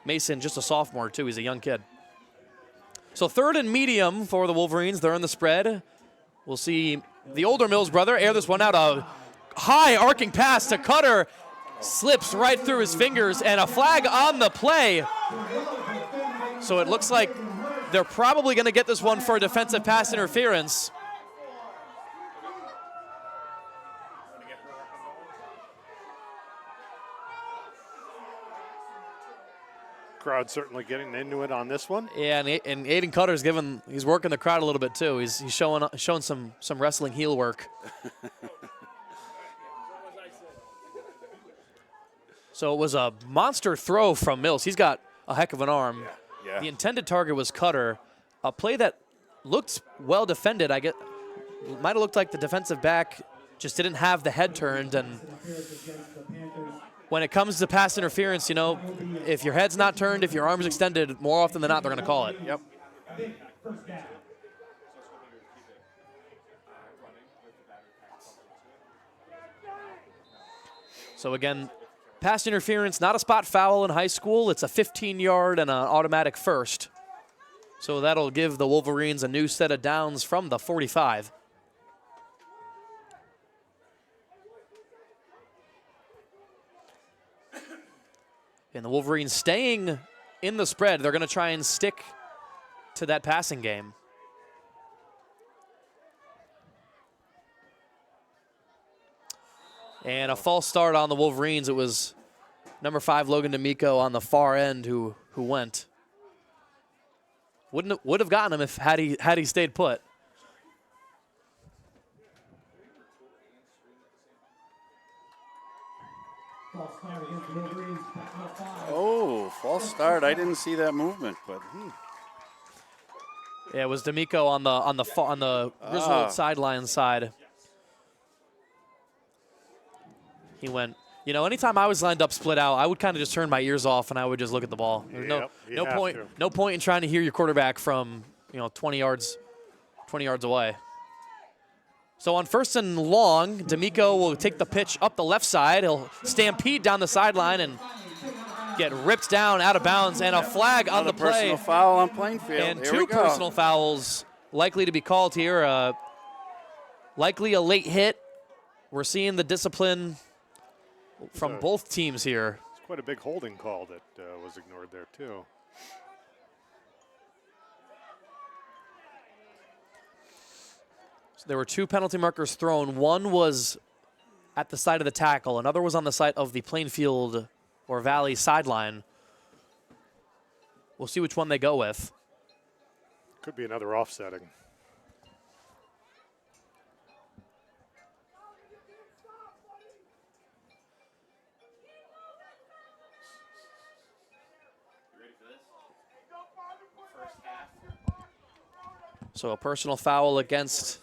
Mason, just a sophomore, too. He's a young kid. So 3rd and medium for the Wolverines. They're in the spread. We'll see the older Mills brother air this one out. A high arcing pass to Cutter. Slips right through his fingers, and a flag on the play. So it looks like they're probably going to get this one for defensive pass interference. Crowd certainly getting into it on this one. Yeah, and Aiden Cutter's he's working the crowd a little bit too. He's showing some wrestling heel work. So it was a monster throw from Mills. He's got a heck of an arm. Yeah. The intended target was Cutter. A play that looked well defended. Might have looked like the defensive back just didn't have the head turned. And when it comes to pass interference, you know, if your head's not turned, if your arm's extended, more often than not, they're going to call it. Yep. So again, pass interference, not a spot foul in high school. It's a 15-yard and an automatic first. So that'll give the Wolverines a new set of downs from the 45. And the Wolverines staying in the spread. They're going to try and stick to that passing game. And a false start on the Wolverines. It was number 5, Logan D'Amico, on the far end who went. Would have gotten him had he stayed put. Oh, false start. I didn't see that movement, but Yeah, it was D'Amico on the Griswold sideline side. He went. You know, anytime I was lined up split out, I would kind of just turn my ears off and I would just look at the ball. There's no point in trying to hear your quarterback from 20 yards away. So on 1st and long, D'Amico will take the pitch up the left side. He'll stampede down the sideline and get ripped down out of bounds, and a flag on the play. Personal foul on Plainfield. And here 2 we go. personal fouls likely to be called here. Likely a late hit. We're seeing the discipline from both teams here. It's quite a big holding call that was ignored there, too. So there were 2 penalty markers thrown. One was at the side of the tackle. Another was on the side of the Plainfield or Valley sideline. We'll see which one they go with. Could be another offsetting. So a personal foul against.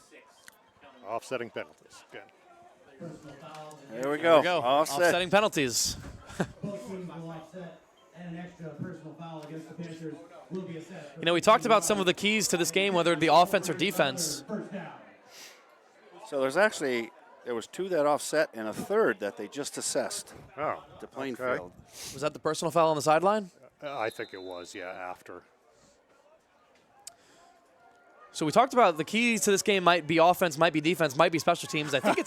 Offsetting penalties. Good. There we go. Offsetting penalties. You know, we talked about some of the keys to this game, whether it be offense or defense. So there was 2 that offset and a 3rd that they just assessed to Plainfield. Okay. Was that the personal foul on the sideline? I think it was, after. So we talked about the keys to this game might be offense, might be defense, might be special teams. I think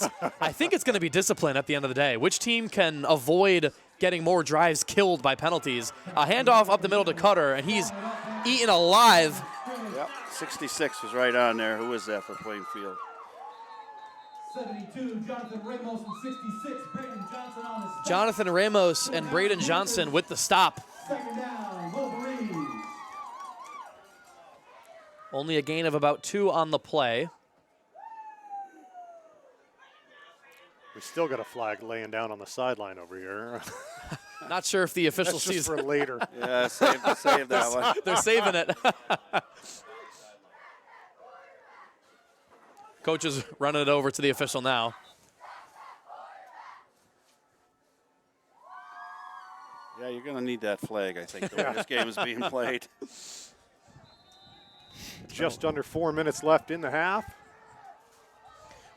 it's going to be discipline at the end of the day. Which team can avoid getting more drives killed by penalties? A handoff up the middle to Cutter, and he's eaten alive. Yep, 66 was right on there. Who was that for Plainfield? 72, Jonathan Ramos, and 66, Braden Johnson on the stop. Jonathan Ramos and Braden Johnson with the stop. 2nd down, Wolverines. Only a gain of about 2 on the play. We still got a flag laying down on the sideline over here. Not sure if the official That's sees just for later. Yeah, save that one. They're saving it. Coach is running it over to the official now. Yeah, you're going to need that flag, I think, the way this game is being played. Just under 4 minutes left in the half.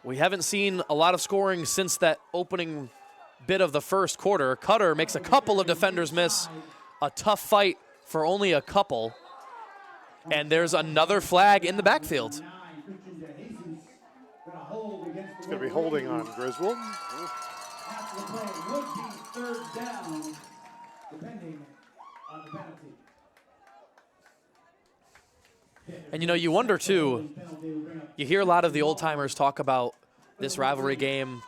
We haven't seen a lot of scoring since that opening bit of the first quarter. Cutter makes a couple of defenders miss a tough fight for only a couple. And there's another flag in the backfield. It's going to be holding on Griswold. After the play would be third down, depending on the penalty. And, you wonder, too, you hear a lot of the old-timers talk about this rivalry game.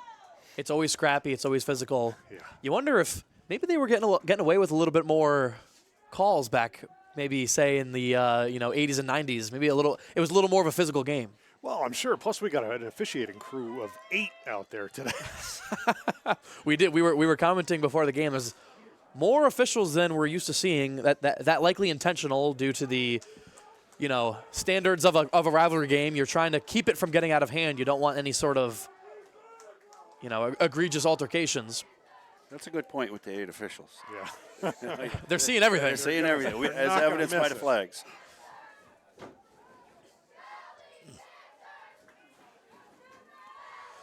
It's always scrappy. It's always physical. Yeah. You wonder if maybe they were getting away with a little bit more calls back, maybe, say, in the 80s and 90s. Maybe it was a little more of a physical game. Well, I'm sure. Plus, we got an officiating crew of 8 out there today. We did. We were commenting before the game. There's more officials than we're used to seeing. That likely intentional due to the standards of a rivalry game. You're trying to keep it from getting out of hand. You don't want any sort of egregious altercations. That's a good point with the 8 officials. Yeah. They're seeing everything. They're seeing everything, as evidenced by the flags.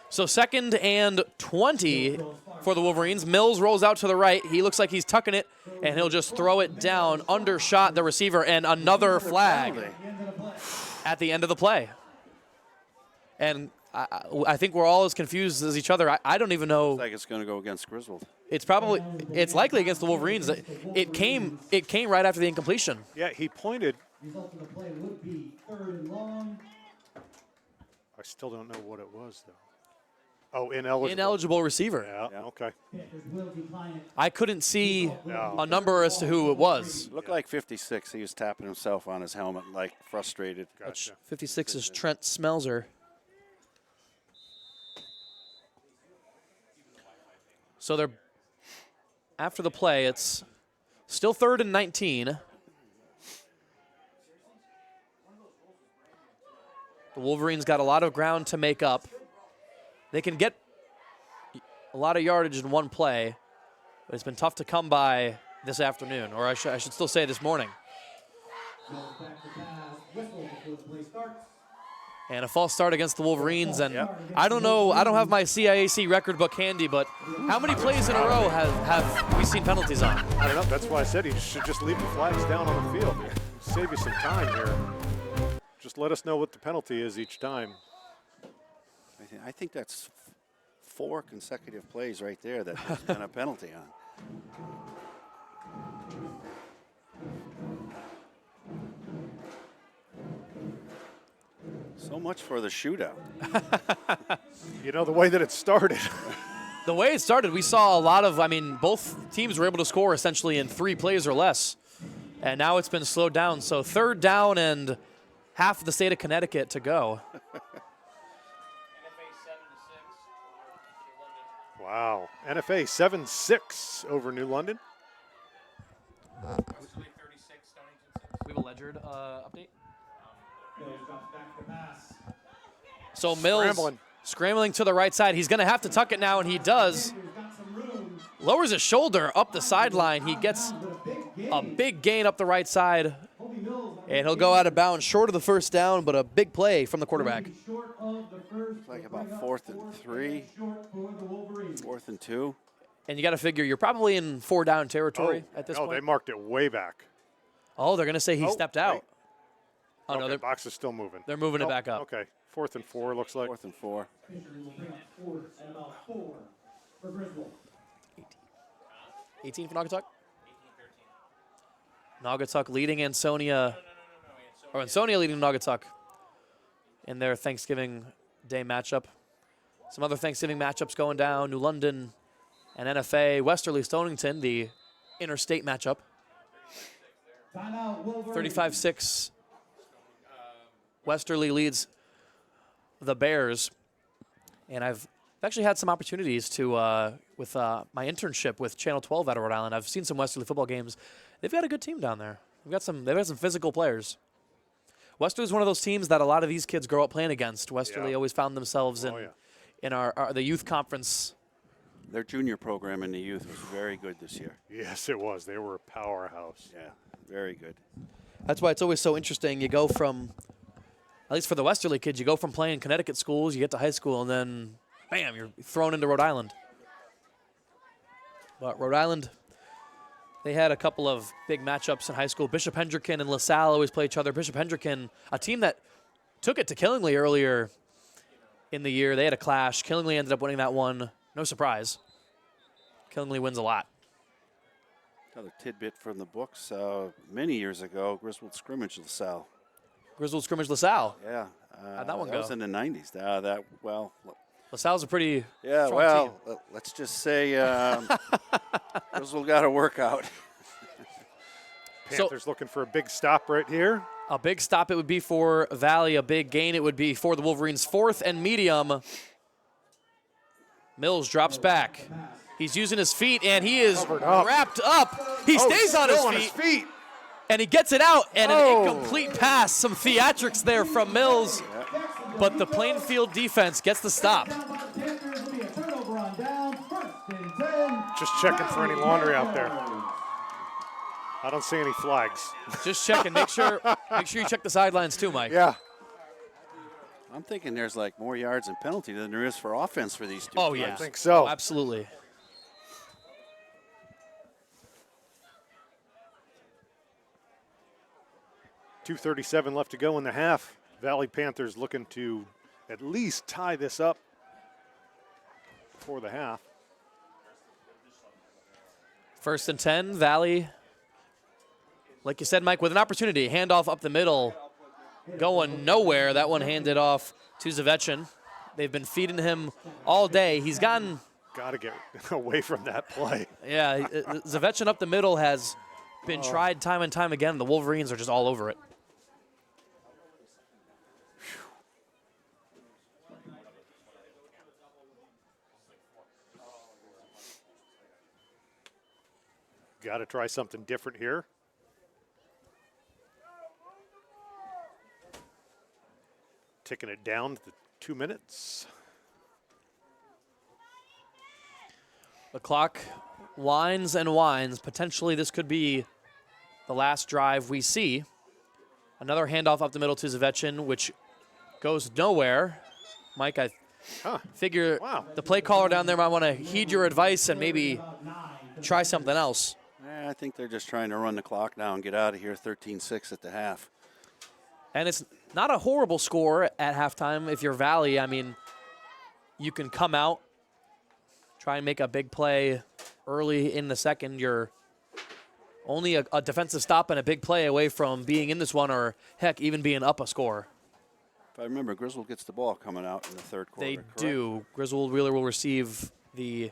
So 2nd and 20 for the Wolverines. Mills rolls out to the right. He looks like he's tucking it, and he'll just throw it down, undershot the receiver, and another flag at the end of the play. And I think we're all as confused as each other. I don't even know. Looks like it's going to go against Griswold. It's likely against the Wolverines. It came right after the incompletion. Yeah, he pointed. Result of the play would be third and long. I still don't know what it was, though. Oh, ineligible. Ineligible receiver. Yeah, okay. Panthers will decline it. I couldn't see a number as to who it was. Looked like 56. He was tapping himself on his helmet, like frustrated. Gotcha. 56 is Trent Smelzer. So they're after the play. It's still 3rd and 19. The Wolverines got a lot of ground to make up. They can get a lot of yardage in one play, but it's been tough to come by this afternoon, or I should still say this morning. And a false start against the Wolverines, and I don't know, I don't have my CIAC record book handy, but how many plays in a row have we seen penalties on? I don't know. That's why I said he should just leave the flags down on the field. Save you some time here. Just let us know what the penalty is each time. I think that's 4 consecutive plays right there that there's been a penalty on. So much for the shootout. The way that it started. The way it started, we saw a lot of, both teams were able to score essentially in 3 plays or less. And now it's been slowed down. So 3rd down and half of the state of Connecticut to go. Wow. NFA 7-6 over New London. We have a ledger update. So Mills scrambling to the right side. He's going to have to tuck it now, and he does. Lowers his shoulder up the sideline. He gets a big gain up the right side, and he'll go out of bounds short of the first down, but a big play from the quarterback. It's like about 4th and 3, 4th and 2. And you got to figure you're probably in 4-down territory at this point. Oh, they marked it way back. Oh, they're going to say he stepped out. Wait. Oh, okay, no, the box is still moving. They're moving it back up. Okay, 4th and 4 looks like. 4th and 4. 18 for Naugatuck? Naugatuck leading Ansonia. Or Ansonia leading Naugatuck in their Thanksgiving Day matchup. Some other Thanksgiving matchups going down. New London and NFA. Westerly Stonington, the interstate matchup. 35-6. Westerly leads the Bears. And I've actually had some opportunities to, with my internship with Channel 12 out of Rhode Island. I've seen some Westerly football games. They've got a good team down there. They've got some physical players. Westerly is one of those teams that a lot of these kids grow up playing against. Westerly always found themselves in the youth conference. Their junior program in the youth was very good this year. Yes, it was. They were a powerhouse. Yeah, very good. That's why it's always so interesting. You go from, at least for the Westerly kids, you go from playing Connecticut schools, you get to high school, and then, bam, you're thrown into Rhode Island. But Rhode Island, They had a couple of big matchups in high school. Bishop Hendricken and LaSalle always play each other. Bishop Hendricken, a team that took it to Killingly earlier in the year. They had a clash. Killingly ended up winning that one. No surprise. Killingly wins a lot. Another tidbit from the books. Many years ago, Griswold scrimmage LaSalle. Griswold scrimmage LaSalle. Yeah. How'd that one go? That was in the 90s. LaSalle's a pretty strong team. Let's just say Griswold got a workout. Panthers looking for a big stop right here. A big stop it would be for Valley. A big gain it would be for the Wolverines. 4th and medium. Mills drops back. He's using his feet, and he is wrapped up. He stays on his feet. And he gets it out, and an incomplete pass. Some theatrics there from Mills. But the Plainfield defense gets the stop. Just checking for any laundry out there. I don't see any flags. Just checking. Make sure you check the sidelines too, Mike. Yeah. I'm thinking there's like more yards and penalty than there is for offense for these two. Oh, teams. yeah. I think so. Oh, absolutely. .237 left to go in the half. Valley Panthers looking to at least tie this up before the half. 1st and 10, Valley. Like you said, Mike, with an opportunity. Handoff up the middle. Going nowhere. That one handed off to Zavechin. They've been feeding him all day. He's gotten... Got to get away from that play. Yeah, Zavechin up the middle has been tried time and time again. The Wolverines are just all over it. Got to try something different here. Ticking it down to the 2 minutes. The clock winds and winds. Potentially this could be the last drive we see. Another handoff up the middle to Zavechin, which goes nowhere. Mike, I figure the play caller down there might want to heed your advice and maybe try something else. I think they're just trying to run the clock now and get out of here. 13-6 at the half. And it's not a horrible score at halftime. If you're Valley, I mean, you can come out, try and make a big play early in the second. You're only a defensive stop and a big play away from being in this one, or heck, even being up a score. If I remember, Griswold gets the ball coming out in the third quarter. They correct? do. Griswold Wheeler will receive the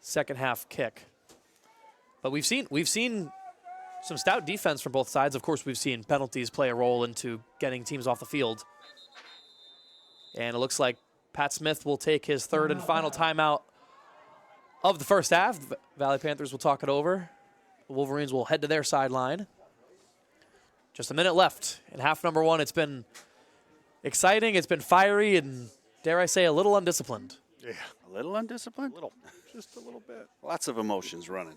second half kick. But we've seen some stout defense from both sides. Of course, we've seen penalties play a role into getting teams off the field. And it looks like Pat Smith will take his 3rd and final timeout of the first half. The Valley Panthers will talk it over. The Wolverines will head to their sideline. Just a minute left in half number 1. It's been exciting. It's been fiery and, dare I say, a little undisciplined. Yeah. A little undisciplined? Just a little bit. Lots of emotions running.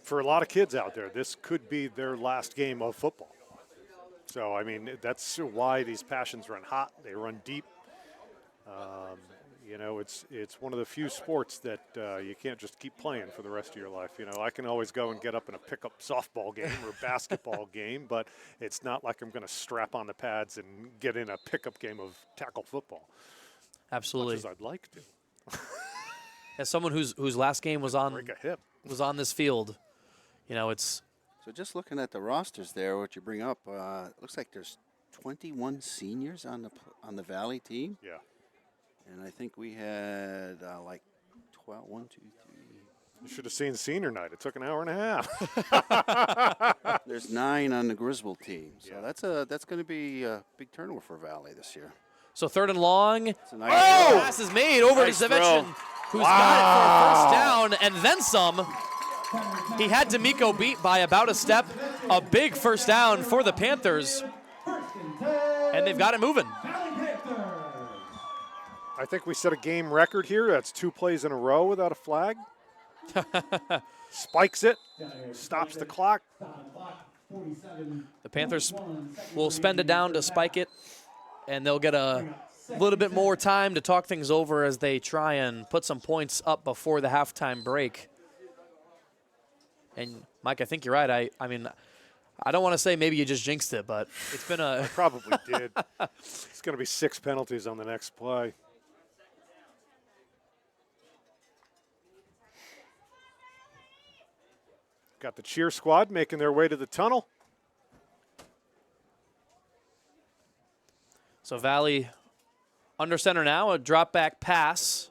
For a lot of kids out there, this could be their last game of football. So, I mean, that's why these passions run hot. They run deep. You know, it's one of the few sports that you can't just keep playing for the rest of your life. You know, I can always go and get up in a pickup softball game or basketball game, but it's not like I'm going to strap on the pads and get in a pickup game of tackle football. Absolutely. As much as I'd like to. As someone whose last game was on Break a hip. Was on this field, you know, it's. So just looking at the rosters there, what you bring up, it looks like there's 21 seniors on the Valley team. Yeah. And I think we had like 12, 1, 2, 3. You should have seen senior night. It took an hour and a half. There's 9 on the Griswold team. So that's going to be a big turnover for Valley this year. So 3rd and long. Nice pass is made over to Zavechin, who's got it for a first down and then some. He had D'Amico beat by about a step. A big first down for the Panthers. And they've got it moving. I think we set a game record here. That's 2 plays in a row without a flag. Spikes it, stops the clock. The Panthers will spend it down to spike it and they'll get a little bit more time to talk things over as they try and put some points up before the halftime break. And, Mike, I think you're right. I mean, I don't want to say maybe you just jinxed it, but it's been a – I probably did. It's going to be 6 penalties on the next play. Got the cheer squad making their way to the tunnel. So Valley under center now, a drop back pass.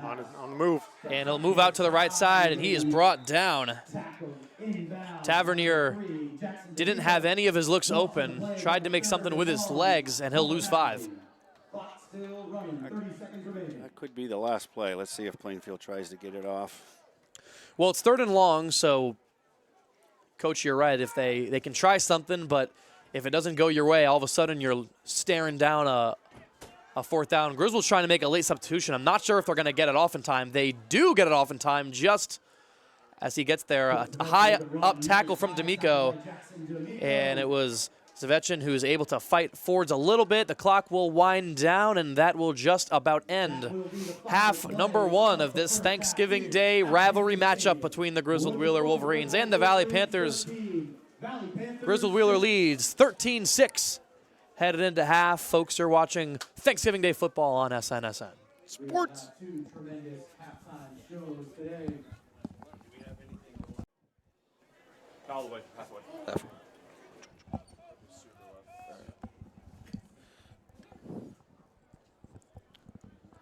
On the move. And he'll move out to the right side, and he is brought down. Tavernier didn't have any of his looks open, tried to make something with his legs, and he'll lose 5. That could be the last play. Let's see if Plainfield tries to get it off. Well, it's 3rd and long, so, Coach, you're right. If they can try something, but if it doesn't go your way, all of a sudden you're staring down a 4th down. Griswold's trying to make a late substitution. I'm not sure if they're going to get it off in time. They do get it off in time just as he gets there. A high-up tackle from D'Amico, and it was Zavechin who's able to fight forwards a little bit. The clock will wind down, and that will just about end half number 1 of this Thanksgiving Day rivalry matchup between the Griswold Wheeler Wolverines and the Valley Panthers. Griswold Wheeler leads 13-6. Headed into half, folks are watching Thanksgiving Day football on SNSN. Sports. All the way, halfway.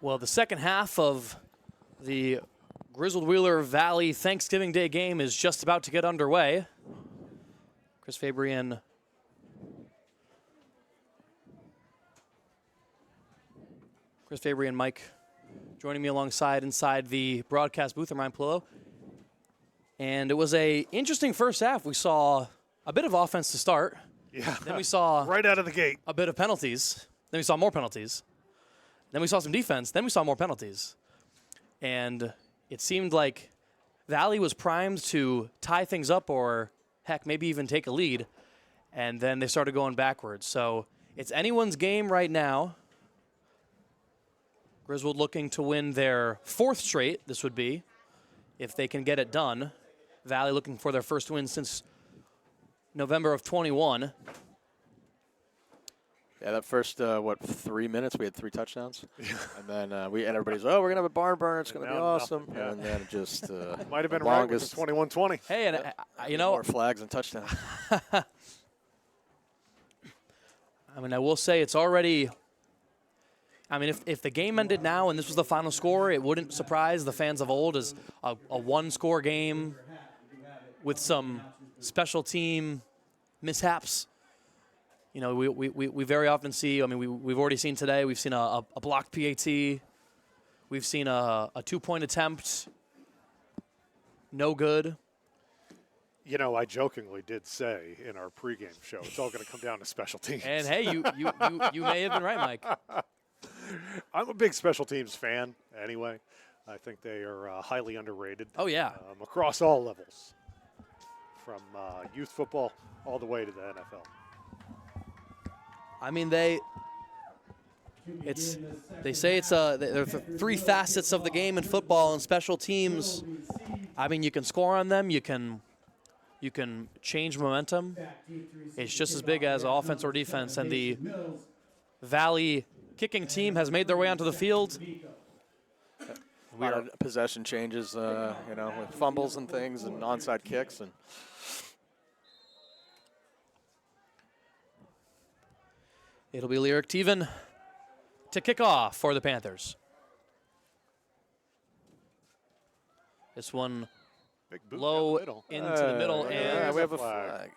Well, the second half of the Griswold Wheeler Valley Thanksgiving Day game is just about to get underway. Chris Fabian Mike joining me alongside inside the broadcast booth. I'm Ryan Pillow. And it was a interesting first half. We saw a bit of offense to start. Yeah. Then we saw right out of the gate a bit of penalties. Then we saw more penalties. Then we saw some defense. Then we saw more penalties. And it seemed like Valley was primed to tie things up or, heck, maybe even take a lead. And then they started going backwards. So it's anyone's game right now. Griswold looking to win their 4th straight, this would be, if they can get it done. Valley looking for their first win since November of 21. Yeah, that first, 3 minutes, we had 3 touchdowns. And then everybody's, we're going to have a barn burner. It's going to be awesome. Yeah. And then it just might have been right with the 21-20. Hey, and you know. More flags and touchdowns. I mean, I will say it's already. I mean, if the game ended now and this was the final score, it wouldn't surprise the fans of old as a 1-score game with some special team mishaps. You know, we very often see, I mean, we've already seen today, we've seen a blocked PAT. We've seen a 2-point attempt. No good. You know, I jokingly did say in our pregame show, it's all going to come down to special teams. And, hey, you may have been right, Mike. I'm a big special teams fan anyway. I think they are highly underrated. Oh, yeah. Across all levels, from youth football all the way to the NFL. I mean, they say it's there are 3 facets of the game in football, and special teams. I mean, you can score on them, you can change momentum. It's just as big as offense or defense, and the Valley kicking team has made their way onto the field. Weird possession changes, with fumbles and things and onside kicks. And it'll be Lyric Teven to kick off for the Panthers. This one low into the middle, and we have a flag.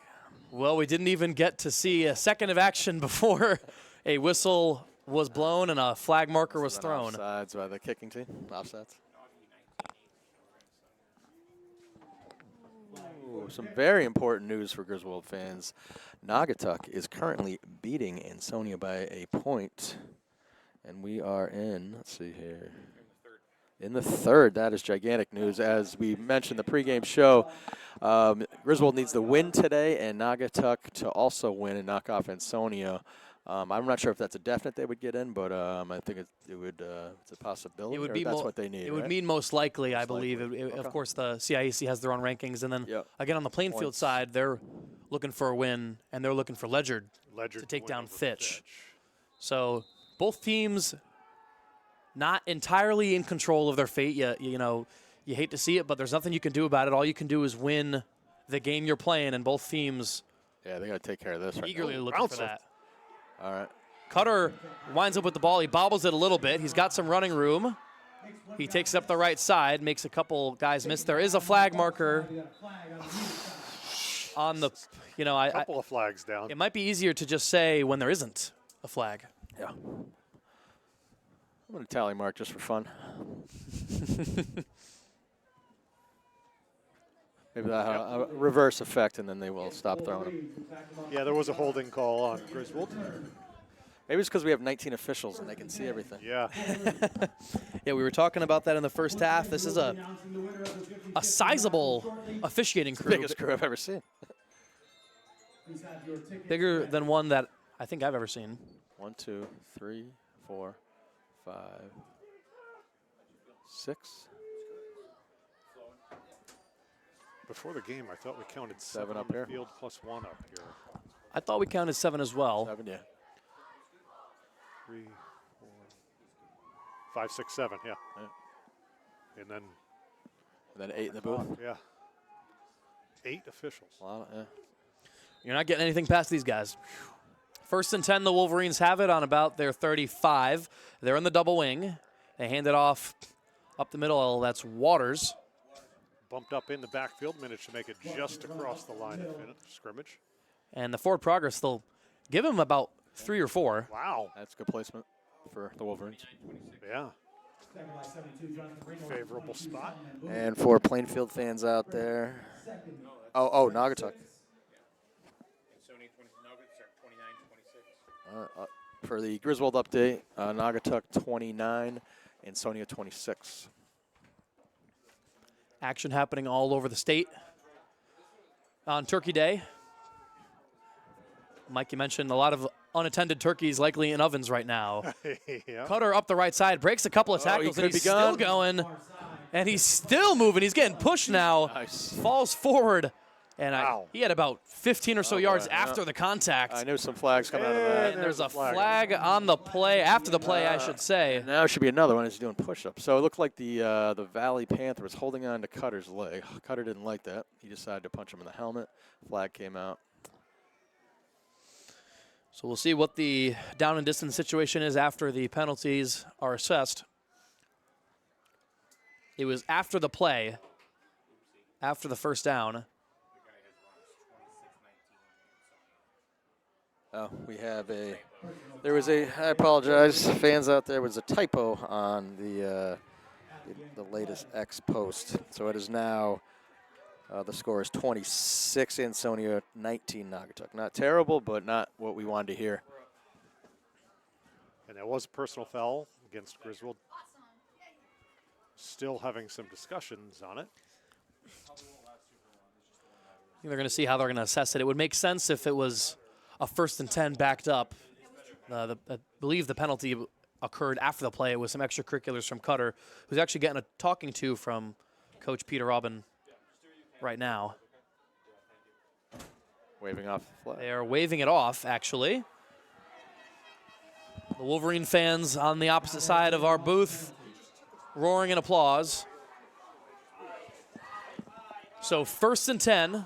Well, we didn't even get to see a second of action before a whistle was blown and a flag marker was thrown. Offsides by the kicking team. Offsides. Ooh, some very important news for Griswold fans. Naugatuck is currently beating Ansonia by a point. And we are in, let's see here. In the third. That is gigantic news. As we mentioned in the pregame show, Griswold needs to win today and Naugatuck to also win and knock off Ansonia. I'm not sure if that's a definite they would get in, but I think it would. It's a possibility. It would be that's what they need. It would mean most likely, I believe. Of course, the CIAC has their own rankings, and then again on the Plainfield side, they're looking for a win, and they're looking for Ledyard to take down Fitch. So both teams not entirely in control of their fate. You know, you hate to see it, but there's nothing you can do about it. All you can do is win the game you're playing, and both teams. Yeah, they got to take care of this right eagerly now. Looking for that. All right. Cutter winds up with the ball. He bobbles it a little bit. He's got some running room. He takes it up the right side, makes a couple guys miss. There is a flag marker on the, you know, a couple of flags down. It might be easier to just say when there isn't a flag. Yeah. I'm going to tally mark just for fun. Maybe that a reverse effect, and then they will stop throwing them. Yeah, there was a holding call on Griswold. Maybe it's because we have 19 officials and they can see everything. Yeah. Yeah, we were talking about that in the first half. This is a sizable officiating crew. Biggest crew I've ever seen. Bigger than one that I think I've ever seen. 1, 2, 3, 4, 5, 6. Before the game, I thought we counted 7 up on the here. field plus 1 up here. I thought we counted 7 as well. 7, yeah. 3, 4, 5, 6, 7, yeah. And then 8 in the booth. Yeah. 8 officials. A lot, yeah. You're not getting anything past these guys. 1st and 10, the Wolverines have it on about their 35. They're in the double wing. They hand it off up the middle. That's Waters. Bumped up in the backfield, managed to make it just across the line of scrimmage. And the forward progress, they'll give him about 3 or 4. Wow. That's good placement for the Wolverines. Yeah. Favorable spot. And for Plainfield fans out there. Oh, Naugatuck. For the Griswold update, Naugatuck 29 and Sonia 26. Action happening all over the state on Turkey Day. Mike, you mentioned a lot of unattended turkeys likely in ovens right now. Yeah. Cutter up the right side, breaks a couple of tackles, and he's still going. And he's still moving. He's getting pushed now. Nice. Falls forward. And Wow. he had about 15 or so yards after the contact. I knew some flags coming out of that. And there's a flag on the play, after the play, I should say. Now it should be another one as he's doing push-ups. So it looked like the Valley Panther was holding on to Cutter's leg. Cutter didn't like that. He decided to punch him in the helmet. Flag came out. So we'll see what the down and distance situation is after the penalties are assessed. It was after the play, after the first down. Oh, we have I apologize, fans out there, was a typo on the latest X post. So it is now, the score is 26 Ansonia, 19 Naugatuck. Not terrible, but not what we wanted to hear. And there was a personal foul against Griswold. Still having some discussions on it. I think they're going to see how they're going to assess it. It would make sense if it was a 1st and 10 backed up. I believe the penalty occurred after the play. It was some extracurriculars from Cutter, who's actually getting a talking to from Coach Peter Robin right now. Waving off the flag. They are waving it off, actually. The Wolverine fans on the opposite side of our booth roaring in applause. So 1st and 10.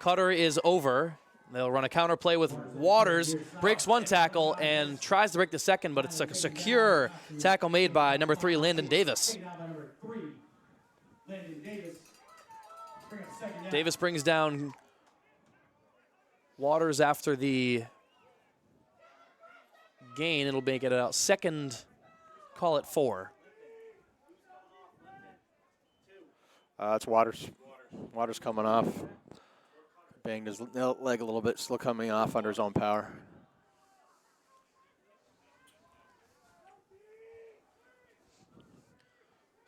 Cutter is over. They'll run a counter play with Waters, breaks one tackle and tries to break the second, but it's a secure tackle made by number 3, Landon Davis. Davis brings down Waters after the gain. It'll make it a second, call it 4. It's Waters. Waters coming off. Banged his leg a little bit, still coming off under his own power.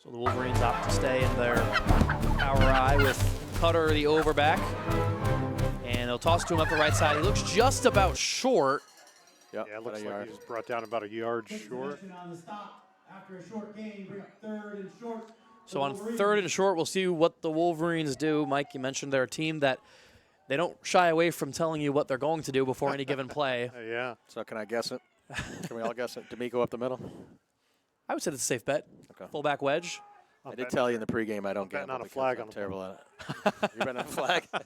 So the Wolverines opt to stay in their power eye with Cutter, the overback. And they'll toss to him up the right side. He looks just about short. Yep, Yeah, it looks like he's brought down about a yard short. On the stop after a short gain, bring up 3rd and short. So on 3rd and short, we'll see what the Wolverines do. Mike, you mentioned they're a team that they don't shy away from telling you what they're going to do before any given play. Yeah. So can I guess it? Can we all guess it? D'Amico up the middle? I would say that's a safe bet. Okay. Fullback wedge. I did tell you in the pregame I don't betting gamble on a because flag I'm on the terrible at it. You're betting on a flag? I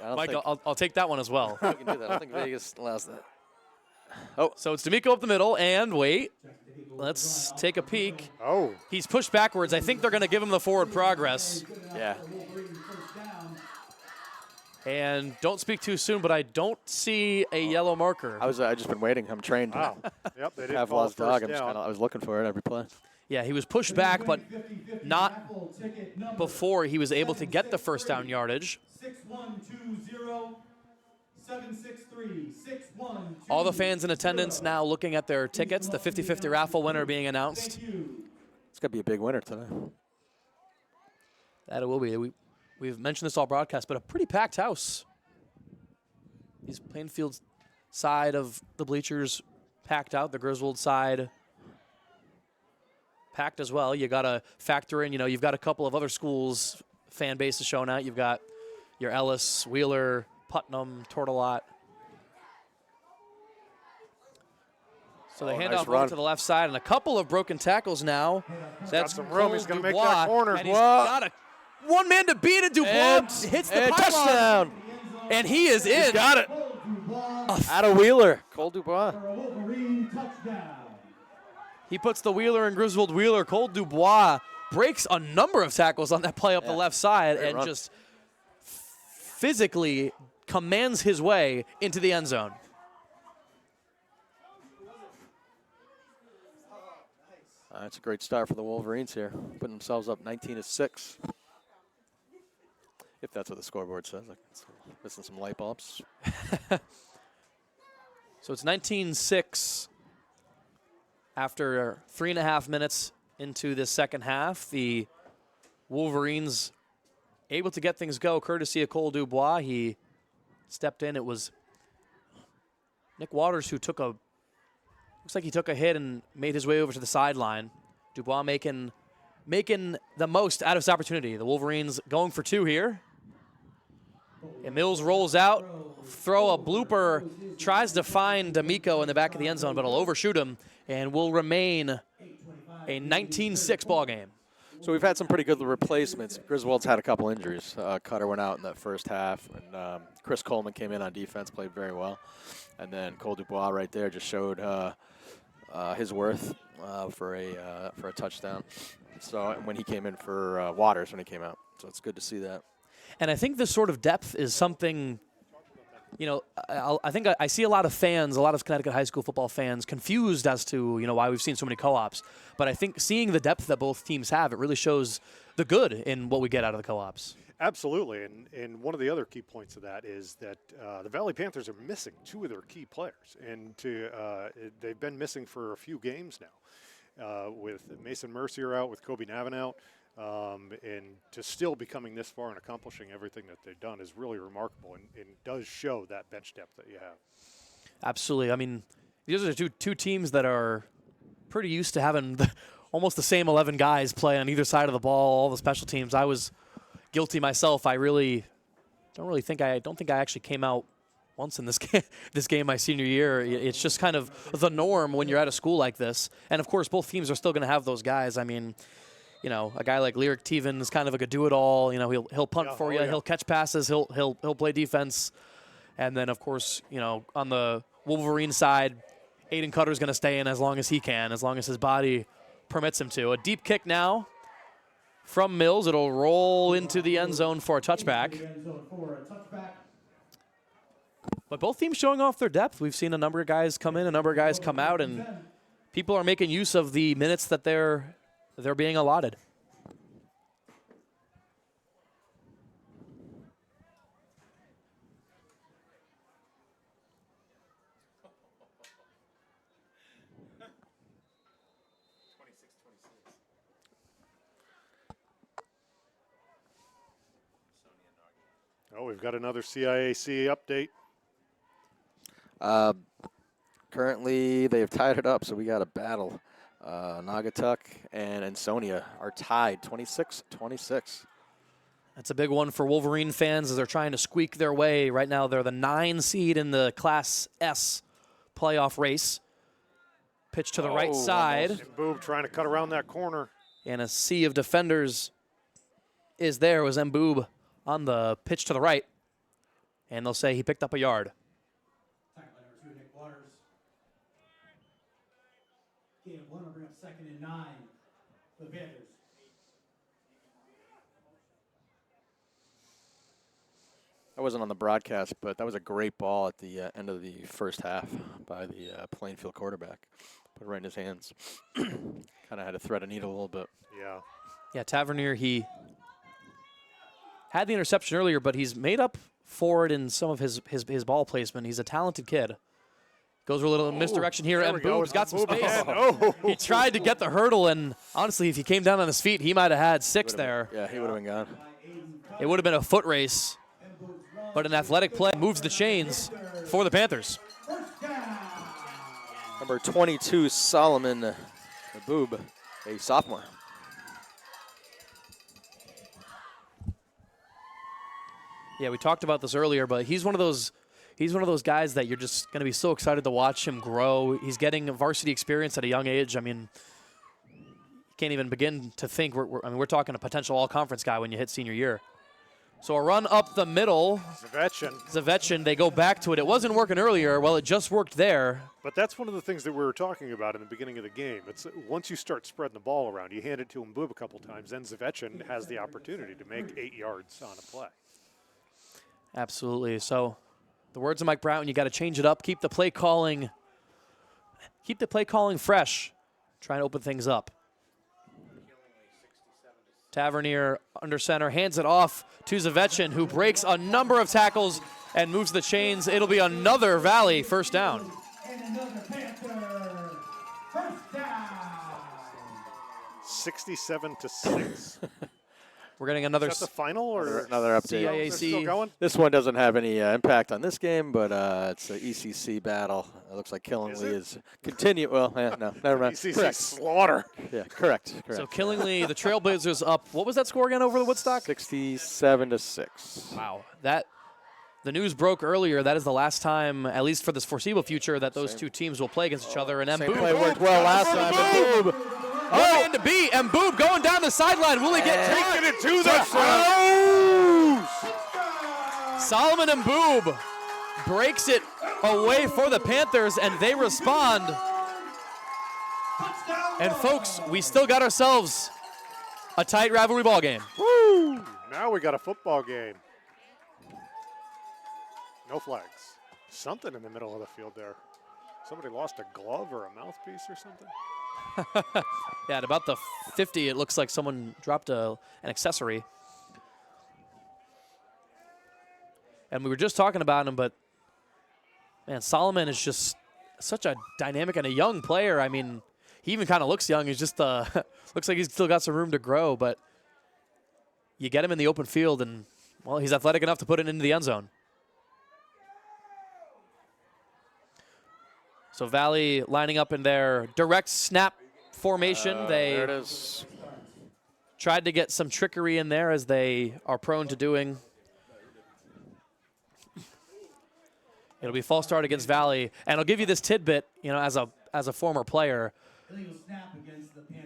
don't Mike, think I'll take that one as well. we can do that. I don't think Vegas allows that. So it's D'Amico up the middle, and wait, let's take a peek. Oh. He's pushed backwards. I think they're going to give him the forward progress. Yeah. And don't speak too soon, but I don't see a yellow marker. I just been waiting. I'm trained. Wow. Yep, they didn't call Pavlov's dog. first down. I was looking for it every play. Yeah, he was pushed back, but not before he was able to get the first down yardage. 6120 763 6120. All the fans in attendance now looking at their tickets. The 50-50 raffle winner being announced. It's going to be a big winner today. That it will be. We've mentioned this all broadcast, but a pretty packed house. These Plainfield side of the bleachers packed out. The Griswold side packed as well. You got to factor in, you've got a couple of other schools fan bases showing out. You've got your Ellis, Wheeler, Putnam, Tortolot. So they hand nice off run over to the left side, and a couple of broken tackles now. That's some room. He's Cole going to make Dubois, that corner. and he's got a one man to beat, and Dubois hits the pylon. Touchdown. And he is in. He's got it. Out of Wheeler. Cole Dubois. For a Wolverine touchdown. He puts the Wheeler and Griswold Wheeler. Cole Dubois breaks a number of tackles on that play up the left side and run. just physically commands his way into the end zone. That's a great start for the Wolverines here, putting themselves up 19-6. If that's what the scoreboard says. It's missing some light bulbs. So it's 19-6 after 3.5 minutes into the second half. The Wolverines able to get things go courtesy of Cole Dubois. He stepped in. It was Nick Waters who looks like he took a hit and made his way over to the sideline. Dubois making the most out of his opportunity. The Wolverines going for 2 here. And Mills rolls out, throw a blooper, tries to find D'Amico in the back of the end zone, but he'll overshoot him and will remain a 19-6 ball game. So we've had some pretty good replacements. Griswold's had a couple injuries. Cutter went out in that first half, and Chris Coleman came in on defense, played very well. And then Cole Dubois right there just showed his worth for a touchdown. So when he came in for Waters when he came out, so it's good to see that. And I think this sort of depth is something, I think I see a lot of fans, a lot of Connecticut high school football fans confused as to, why we've seen so many co-ops. But I think seeing the depth that both teams have, it really shows the good in what we get out of the co-ops. Absolutely, and one of the other key points of that is that the Valley Panthers are missing 2 of their key players, and they've been missing for a few games now, with Mason Mercier out, with Kobe Navin out, and to still be coming this far and accomplishing everything that they've done is really remarkable, and does show that bench depth that you have. Absolutely. I mean, these are two teams that are pretty used to having almost the same 11 guys play on either side of the ball, all the special teams. I was guilty myself. I don't think I actually came out once in this game my senior year. It's just kind of the norm when you're at a school like this. And of course, both teams are still going to have those guys. I mean, a guy like Lyric Teven is kind of like a do-it-all. He'll punt for you, he'll catch passes, he'll play defense, and then of course, on the Wolverine side, Aiden Cutter's going to stay in as long as he can, as long as his body permits him to. A deep kick now from Mills. It'll roll into the end zone for a touchback. But both teams showing off their depth. We've seen a number of guys come in, a number of guys come out, and people are making use of the minutes that they're being allotted. Oh, we've got another CIAC update. Currently, they have tied it up, so we got a battle. Naugatuck and Ansonia are tied 26-26. That's a big one for Wolverine fans as they're trying to squeak their way. Right now, they're the 9 seed in the Class S playoff race. Pitch to the right side. Mboob trying to cut around that corner. And a sea of defenders is there. It was Mboob on the pitch to the right. And they'll say he picked up a yard. Tackle by number 2, Nick Waters. Gain of 1 will bring up 2nd and 9 for the Panthers. I wasn't on the broadcast, but that was a great ball at the end of the first half by the Plainfield quarterback. Put it right in his hands. Kind of had to thread a needle a little bit. Yeah. Yeah, Tavernier, he had the interception earlier, but he's made up for it in some of his ball placement. He's a talented kid. Goes a little misdirection here, and Boob's got some space. He tried to get the hurdle, and honestly, if he came down on his feet, he might have had 6 there. Yeah, he would have been gone. It would have been a foot race, but an athletic play moves the chains for the Panthers. Number 22, Solomon Boob, a sophomore. Yeah, we talked about this earlier, but he's one of those guys that you're just going to be so excited to watch him grow. He's getting varsity experience at a young age. I mean, you can't even begin to think. We're talking a potential all-conference guy when you hit senior year. So a run up the middle. Zavetchin, they go back to it. It wasn't working earlier. Well, it just worked there. But that's one of the things that we were talking about in the beginning of the game. It's once you start spreading the ball around, you hand it to Mboob a couple times, then Zavetchin has the opportunity to make 8 yards on a play. Absolutely. So the words of Mike Brown, you got to change it up. Keep the play calling fresh. Try and open things up. Tavernier under center, hands it off to Zavetchin, who breaks a number of tackles and moves the chains. It'll be another Valley first down. And another Panther first down. 67-6. We're getting another. Is that the final or another update? CIAC. Still going? This one doesn't have any impact on this game, but it's an ECC battle. It looks like Killingly is continue. Well, yeah, no, never mind. ECC Correct. slaughter. Yeah, correct. So Killingly, the Trailblazers up. What was that score again over the Woodstock? 67-6. Wow. The news broke earlier. That is the last time, at least for this foreseeable future, that those two teams will play against each other. And Same play worked well last time. Mboob. Oh, and to beat. Mboob going down the sideline. Will he get taking it to the house? Solomon Mboob breaks it away for the Panthers, and they respond. And folks, we still got ourselves a tight rivalry ball game. Woo! Now we got a football game. No flags. Something in the middle of the field there. Somebody lost a glove or a mouthpiece or something. Yeah, at about the 50, it looks like someone dropped an accessory. And we were just talking about him, but man, Solomon is just such a dynamic and a young player. I mean, he even kind of looks young. He's just looks like he's still got some room to grow, but you get him in the open field, and well, he's athletic enough to put it into the end zone. So Valley lining up in their direct snap formation. There it is. Tried to get some trickery in there, as they are prone to doing. It'll be false start against Valley, and I'll give you this tidbit. As a former player,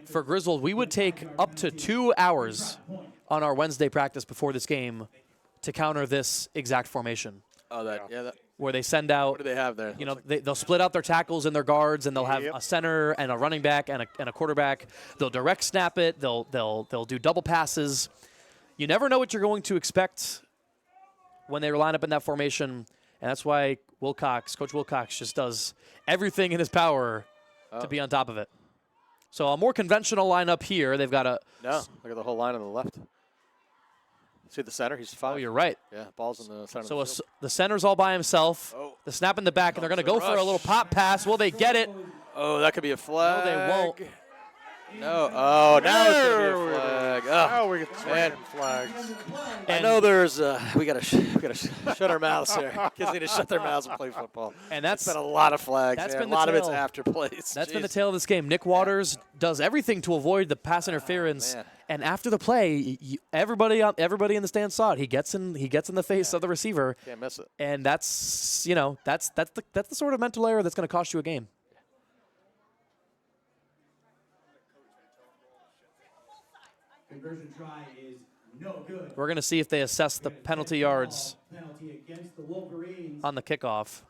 for Griswold, we would take up to 2 hours on our Wednesday practice before this game to counter this exact formation. Oh, that. Where they send out. What do they have there? They'll split out their tackles and their guards, and they'll have a center and a running back and a quarterback. They'll direct snap it. They'll do double passes. You never know what you're going to expect when they line up in that formation, and that's why Coach Wilcox just does everything in his power to be on top of it. So a more conventional lineup here. They've got look at the whole line on the left. See the center? He's 5. Oh, you're right. Yeah, ball's in the center. So the center's all by himself. Oh. The snap in the back, and they're going to go for a little pop pass. Will they get it? Oh, that could be a flag. No, they won't. No. Oh, now it's going to be a flag. Oh, Now we get swinging flags. I know there's we gotta shut our mouths here. Kids need to shut their mouths and play football. And that's been a lot of flags. That's man. been a lot the of it's tail. after plays. That's been the tale of this game. Nick Waters does everything to avoid the pass interference, and after the play, everybody in the stand saw it. He gets in the face of the receiver. Can't miss it. And that's the sort of mental error that's going to cost you a game. Conversion try is no good. We're going to see if they assess the penalty yards Penalty against the Wolverines. on the kickoff.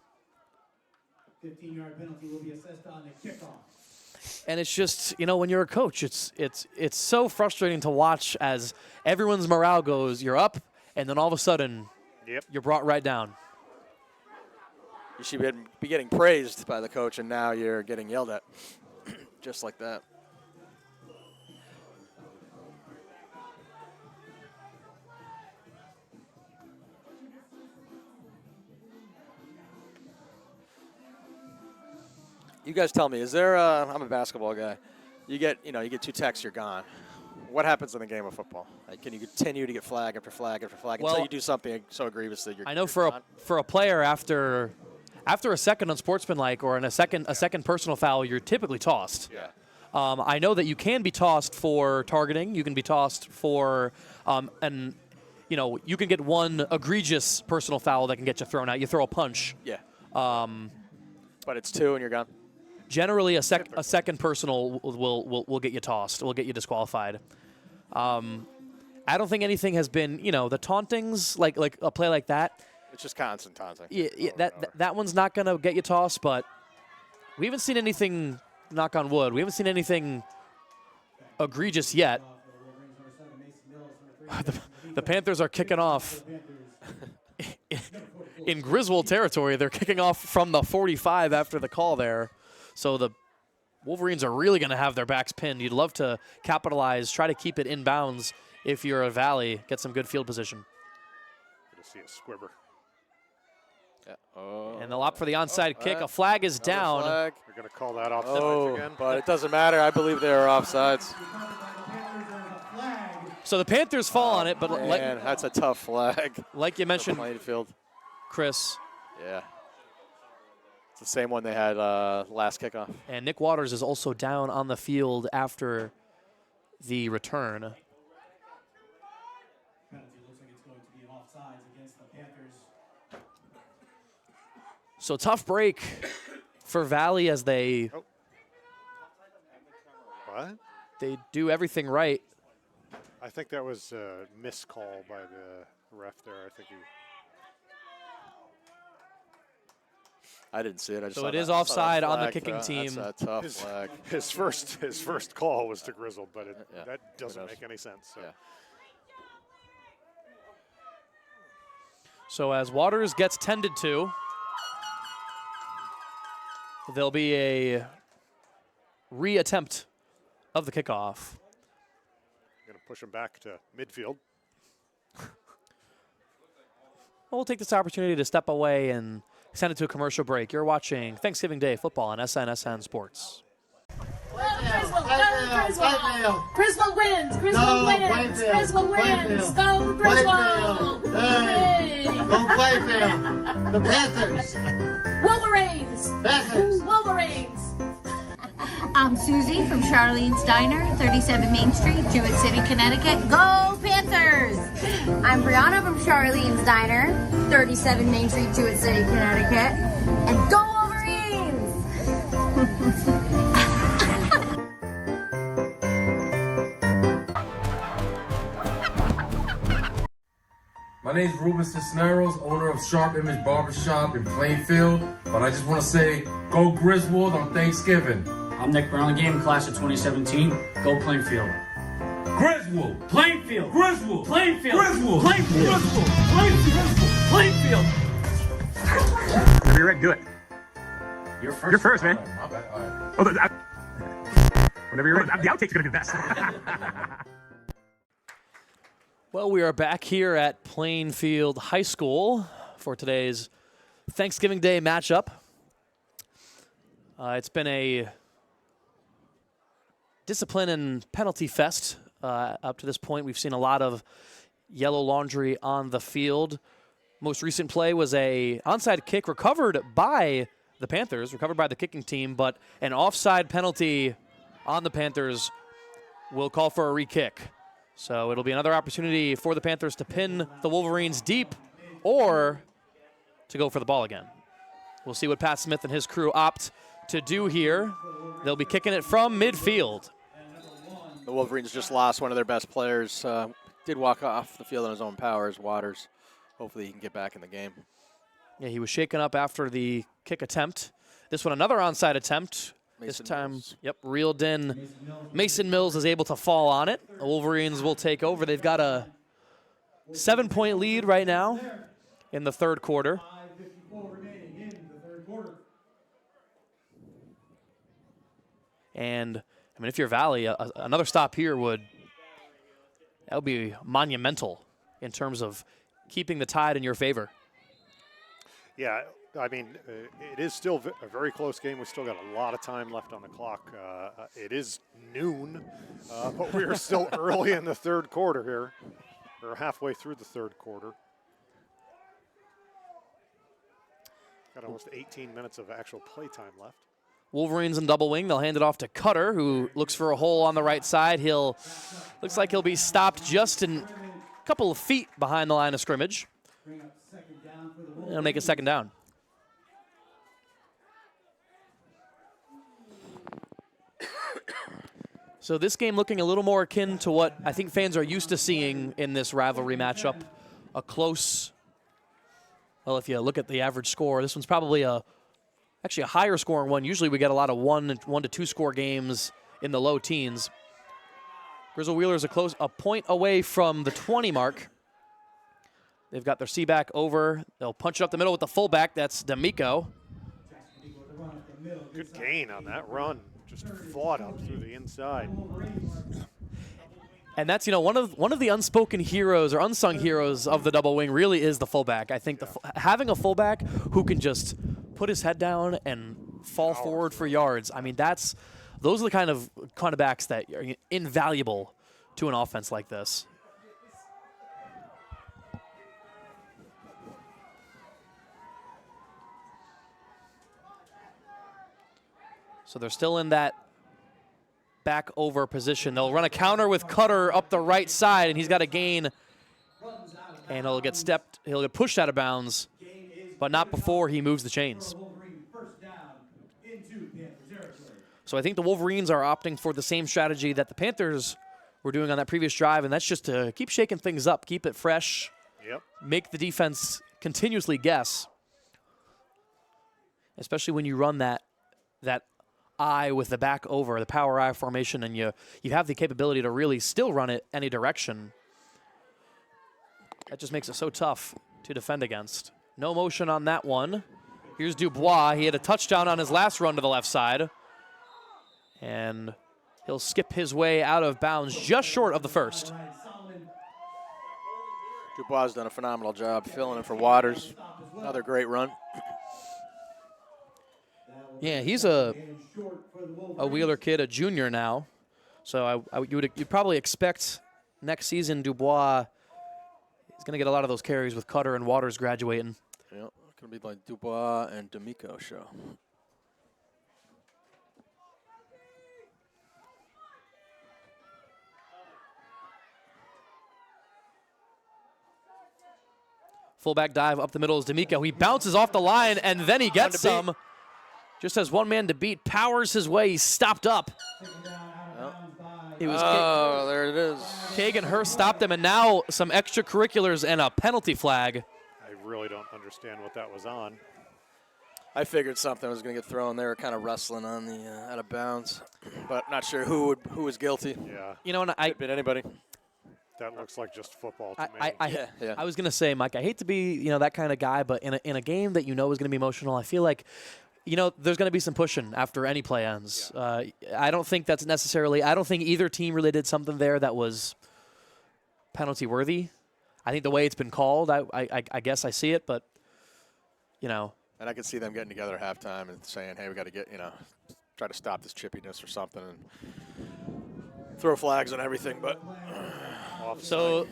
15-yard penalty will be assessed on the kickoff. And it's just, when you're a coach, it's so frustrating to watch as everyone's morale goes, you're up, and then all of a sudden, you're brought right down. You should be getting praised by the coach, and now you're getting yelled at, just like that. You guys tell me, is there I'm a basketball guy. You get 2 texts, you're gone. What happens in the game of football? Like, can you continue to get flag after flag after flag until you do something so egregious that you're I know for a player after a second unsportsmanlike or in a second personal foul, you're typically tossed. Yeah. I know that you can be tossed for targeting. You can be tossed for you can get one egregious personal foul that can get you thrown out. You throw a punch. Yeah. But it's 2 and you're gone. Generally, a second personal will get you tossed. Will get you disqualified. I don't think anything has been, the tauntings, like a play like that. It's just constant taunting. Yeah, that one's not going to get you tossed, but we haven't seen anything, knock on wood, we haven't seen anything egregious yet. The Panthers are kicking off in Griswold territory. They're kicking off from the 45 after the call there. So the Wolverines are really going to have their backs pinned. You'd love to capitalize, try to keep it in bounds if you're a Valley, get some good field position. Good to see a squibber. Yeah. And they'll opt for the onside kick. A flag is down. They're going to call that offside again. But it doesn't matter. I believe they are offsides. So the Panthers fall on it, but Man, that's a tough flag. Like you mentioned, Plainfield. Chris. Yeah. It's the same one they had last kickoff. And Nick Waters is also down on the field after the return. Penalty looks like it's going to be offsides against the Panthers. So tough break for Valley as they they do everything right. I think that was a miscall by the ref there. I think he. I didn't see it. So it is offside on the kicking team. That's a tough flag. His first call was to Griswold, but that doesn't make any sense. So. Yeah. So as Waters gets tended to, there'll be a reattempt of the kickoff. Going to push him back to midfield. We'll take this opportunity to step away and send it to a commercial break. You're watching Thanksgiving Day football on SNSN Sports. Griswold wins. Griswold wins. Griswold wins. Go Griswold. Hey. Go Plainfield. The Panthers. Wolverines. Panthers. Wolverines. I'm Susie from Charlene's Diner, 37 Main Street, Jewett City, Connecticut. Go Panthers! I'm Brianna from Charlene's Diner, 37 Main Street, Jewett City, Connecticut. And go Wolverines! My name is Ruben Cisneros, owner of Sharp Image Barbershop in Plainfield. But I just want to say, go Griswold on Thanksgiving. I'm Nick Brown, game class of 2017. Go Plainfield. Griswold! Plainfield! Griswold! Plainfield! Griswold! Plainfield! Griswold! Plainfield! Whenever you're ready, do it. You're first. You're first, man. All right, all right. Whenever you're ready. The outtake's going to be the best. Well, we are back here at Plainfield High School for today's Thanksgiving Day matchup. It's been a discipline and penalty fest up to this point. We've seen a lot of yellow laundry on the field. Most recent play was a onside kick recovered by the Panthers, recovered by the kicking team, but an offside penalty on the Panthers will call for a re-kick. So it'll be another opportunity for the Panthers to pin the Wolverines deep or to go for the ball again. We'll see what Pat Smith and his crew opt to do here. They'll be kicking it from midfield. The Wolverines just lost one of their best players. Did walk off the field on his own powers, Waters. Hopefully he can get back in the game. Yeah, he was shaken up after the kick attempt. This one, another onside attempt. Mason this time, Mills. reeled in. Mason Mills is able to fall on it. The Wolverines will take over. They've got a 7-point lead right now in the third quarter. 5:54 remaining in the third quarter. And, I mean, if you're Valley, another stop here would be monumental in terms of keeping the tide in your favor. Yeah, I mean, it is still a very close game. We still got a lot of time left on the clock. It is noon, but we are still early in the third quarter here, or halfway through the third quarter. Got almost 18 minutes of actual play time left. Wolverines in double wing. They'll hand it off to Cutter, who looks for a hole on the right side. Looks like he'll be stopped just a couple of feet behind the line of scrimmage. He'll make a second down. So this game looking a little more akin to what I think fans are used to seeing in this rivalry matchup. A close, well, if you look at the average score, this one's probably actually a higher scoring one. Usually we get a lot of 1 to 2 score games in the low teens. Griswold Wheelers a point away from the 20 mark. They've got their C-back over. They'll punch it up the middle with the fullback. That's D'Amico. Good gain on that run. Just fought up through the inside. And that's, one of the unspoken heroes or unsung heroes of the double wing really is the fullback. I think having a fullback who can just put his head down and fall forward for yards. I mean, those are the kind of backs that are invaluable to an offense like this. So they're still in that back over position. They'll run a counter with Cutter up the right side, and he's got a gain. And he'll get pushed out of bounds, but not before he moves the chains. So I think the Wolverines are opting for the same strategy that the Panthers were doing on that previous drive, and that's just to keep shaking things up, keep it fresh, make the defense continuously guess, especially when you run that I with the back over, the power I formation, and you have the capability to really still run it any direction. That just makes it so tough to defend against. No motion on that one. Here's Dubois. He had a touchdown on his last run to the left side. And he'll skip his way out of bounds just short of the first. Dubois has done a phenomenal job filling in for Waters. Another great run. Yeah, he's a Wheeler kid, a junior now. So you'd probably expect next season Dubois is going to get a lot of those carries with Cutter and Waters graduating. Yeah, it's going to be like Dubois and D'Amico show. Fullback dive up the middle is D'Amico. He bounces off the line, and then he gets some. Just has one man to beat, powers his way. He's stopped up. There it is. Kagan Hurst stopped him, and now some extracurriculars and a penalty flag. I really don't understand what that was on. I figured something was going to get thrown. They were kind of wrestling on the out of bounds, but not sure who was guilty. Yeah. And Could been anybody. That looks like just football to me. I was going to say, Mike, I hate to be that kind of guy, but in a game that is going to be emotional, I feel like there's going to be some pushing after any play ends. Yeah. I don't think that's necessarily – I don't think either team really did something there that was penalty worthy. I think the way it's been called, I guess I see it, but, And I could see them getting together at halftime and saying, hey, we got to get, try to stop this chippiness or something. And throw flags and everything, but So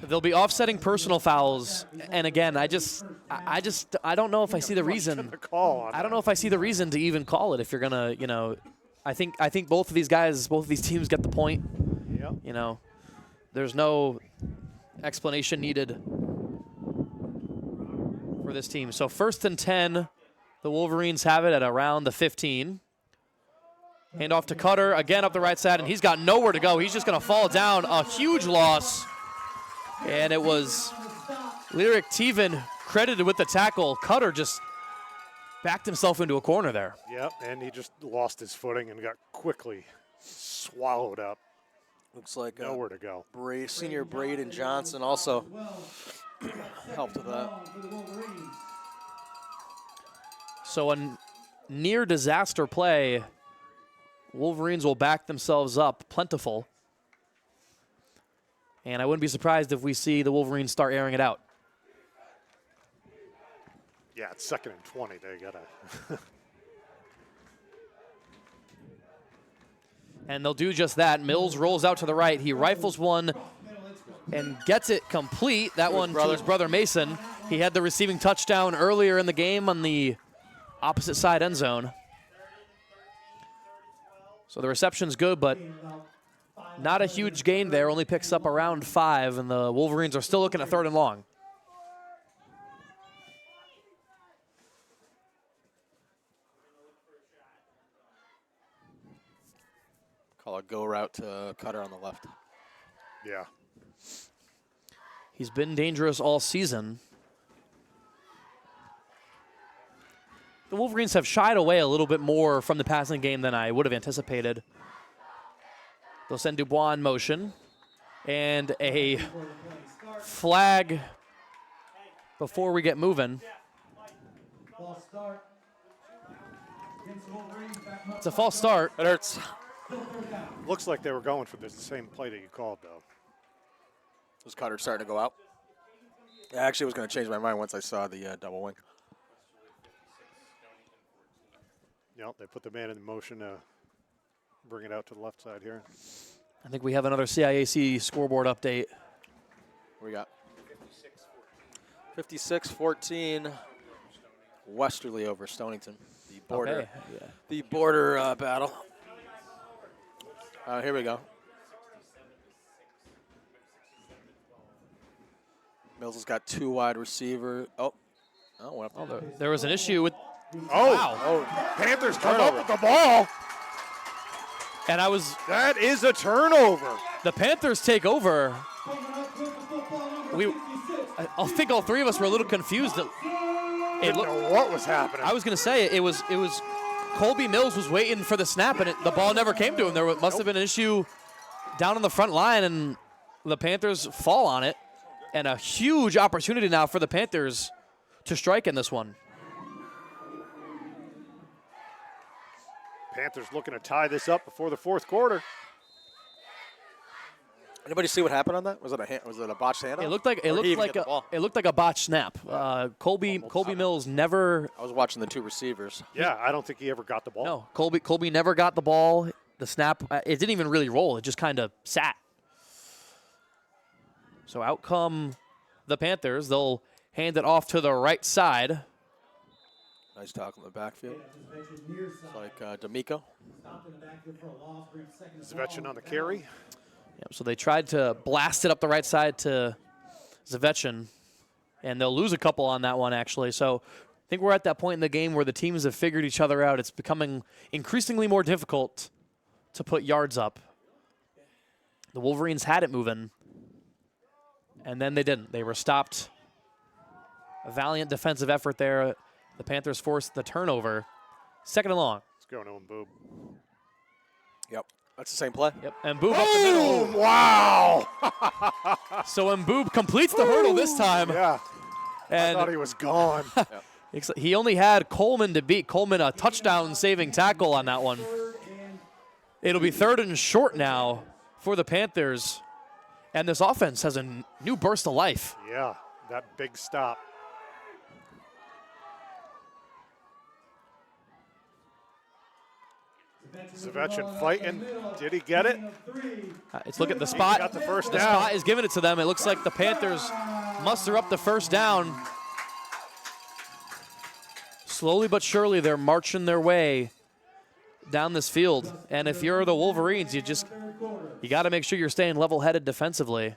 they'll be offsetting personal fouls, and again, I don't know if I see the reason. I don't know if I see the reason to even call it if you're gonna, I think both of these guys, both of these teams get the point. Yep. There's no explanation needed for this team. So 1st and 10, the Wolverines have it at around the 15. Hand off to Cutter, again up the right side, and he's got nowhere to go. He's just going to fall down. A huge loss. And it was Lyric Teven credited with the tackle. Cutter just backed himself into a corner there. Yep, and he just lost his footing and got quickly swallowed up. Looks like nowhere to go. Senior Braden Johnson also helped with that. So a near disaster play. Wolverines will back themselves up plentiful. And I wouldn't be surprised if we see the Wolverines start airing it out. Yeah, it's 2nd and 20. They got to. And they'll do just that. Mills rolls out to the right. He rifles one and gets it complete. That one to his brother Mason. He had the receiving touchdown earlier in the game on the opposite side end zone. So the reception's good, but not a huge gain there. Only picks up around 5, and the Wolverines are still looking at 3rd and long. Call a go route to Cutter on the left. Yeah. He's been dangerous all season. The Wolverines have shied away a little bit more from the passing game than I would have anticipated. They'll send Dubois in motion. And a flag before we get moving. It's a false start. It hurts. Looks like they were going for the same play that you called, though. Was Cutter starting to go out? I actually was going to change my mind once I saw the double wing. Yep, they put the man in motion to bring it out to the left side here. I think we have another CIAC scoreboard update. What we got? 56-14, Westerly over Stonington. The border, the border battle. Here we go. Mills has got 2 wide receiver. There was an issue with. Wow. Panthers come up with the ball. And that is a turnover. The Panthers take over. I think all 3 of us were a little confused. Didn't know what was happening. I was going to say it was Colby Mills was waiting for the snap, and the ball never came to him. There must have been an issue down on the front line, and the Panthers fall on it. And a huge opportunity now for the Panthers to strike in this one. Panthers looking to tie this up before the 4th quarter. Anybody see what happened on that? Was it a botched handoff? It looked like a botched snap. Colby Mills never. I was watching the 2 receivers. Yeah, I don't think he ever got the ball. No, Colby never got the ball. The snap, it didn't even really roll. It just kind of sat. So out come the Panthers. They'll hand it off to the right side. Nice tackle in the backfield. It's like D'Amico. Zavechin on the carry. Yep, so they tried to blast it up the right side to Zavechin, and they'll lose a couple on that one, actually. So I think we're at that point in the game where the teams have figured each other out. It's becoming increasingly more difficult to put yards up. The Wolverines had it moving, and then they didn't. They were stopped. A valiant defensive effort there. The Panthers forced the turnover. 2nd and long. Let's go, no Boob. Yep, that's the same play. Yep, and Boob up the middle. Wow! So Mboob completes the hurdle this time. Yeah, and I thought he was gone. He only had Coleman to beat. Coleman a touchdown-saving tackle on that one. It'll be 3rd and short now for the Panthers. And this offense has a new burst of life. Yeah, that big stop. Zavechin fighting. Did he get it? Let's look at the spot. Got the first down. The spot is giving it to them. It looks like the Panthers muster up the first down. Slowly but surely, they're marching their way down this field. And if you're the Wolverines, you got to make sure you're staying level-headed defensively.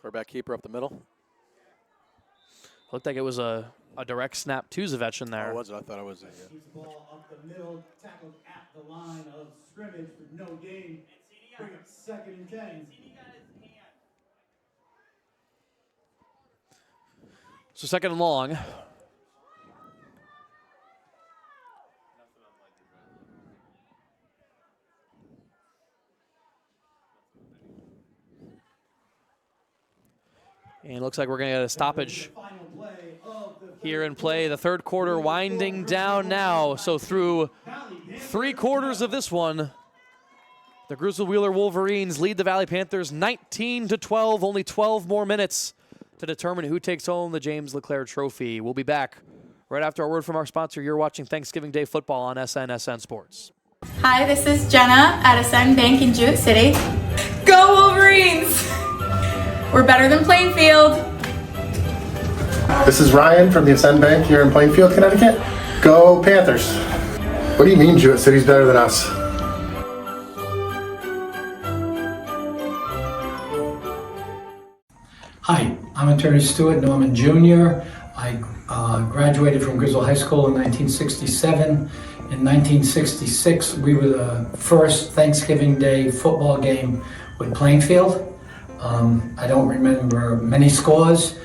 Quarterback keeper up the middle. Looked like it was a direct snap to Zavechin there. Oh, was it? I thought it was. Keeps the ball up the middle, tackled at the line of scrimmage with no gain. Bring up 2nd and 10. So 2nd and long. And it looks like we're going to get a stoppage here in play. The 3rd quarter winding down now. So through 3 quarters of this one, the Griswold Wheeler Wolverines lead the Valley Panthers 19-12. Only 12 more minutes to determine who takes home the James LeClair Trophy. We'll be back right after a word from our sponsor. You're watching Thanksgiving Day football on SNSN Sports. Hi, this is Jenna at SN Bank in Jewett City. Go Wolverines! We're better than Plainfield. This is Ryan from the Ascend Bank here in Plainfield, Connecticut. Go Panthers. What do you mean Jewett City's better than us? Hi, I'm Attorney Stuart Norman Jr. I graduated from Griswold High School in 1967. In 1966, we were the first Thanksgiving Day football game with Plainfield. I don't remember many scores.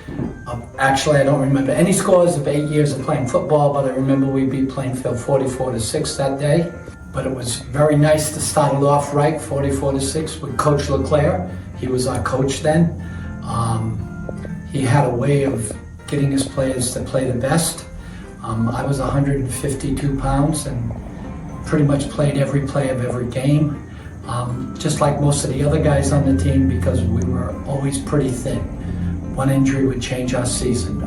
Actually, I don't remember any scores of 8 years of playing football, but I remember we beat Plainfield 44-6 that day. But it was very nice to start it off right, 44-6 with Coach LeClair. He was our coach then. He had a way of getting his players to play the best. I was 152 pounds and pretty much played every play of every game. Just like most of the other guys on the team, because we were always pretty thin. One injury would change our season.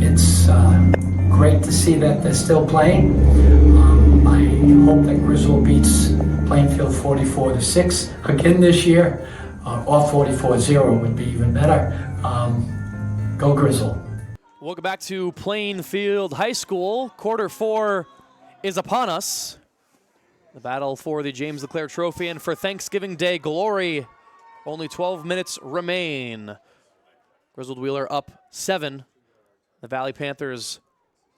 It's great to see that they're still playing. I hope that Griswold beats Plainfield 44-6 again this year, or 44-0 would be even better. Go Griswold. Welcome back to Plainfield High School. Quarter 4 is upon us. The battle for the James LeClair Trophy and for Thanksgiving Day glory. Only 12 minutes remain. Griswold Wheeler up 7. The Valley Panthers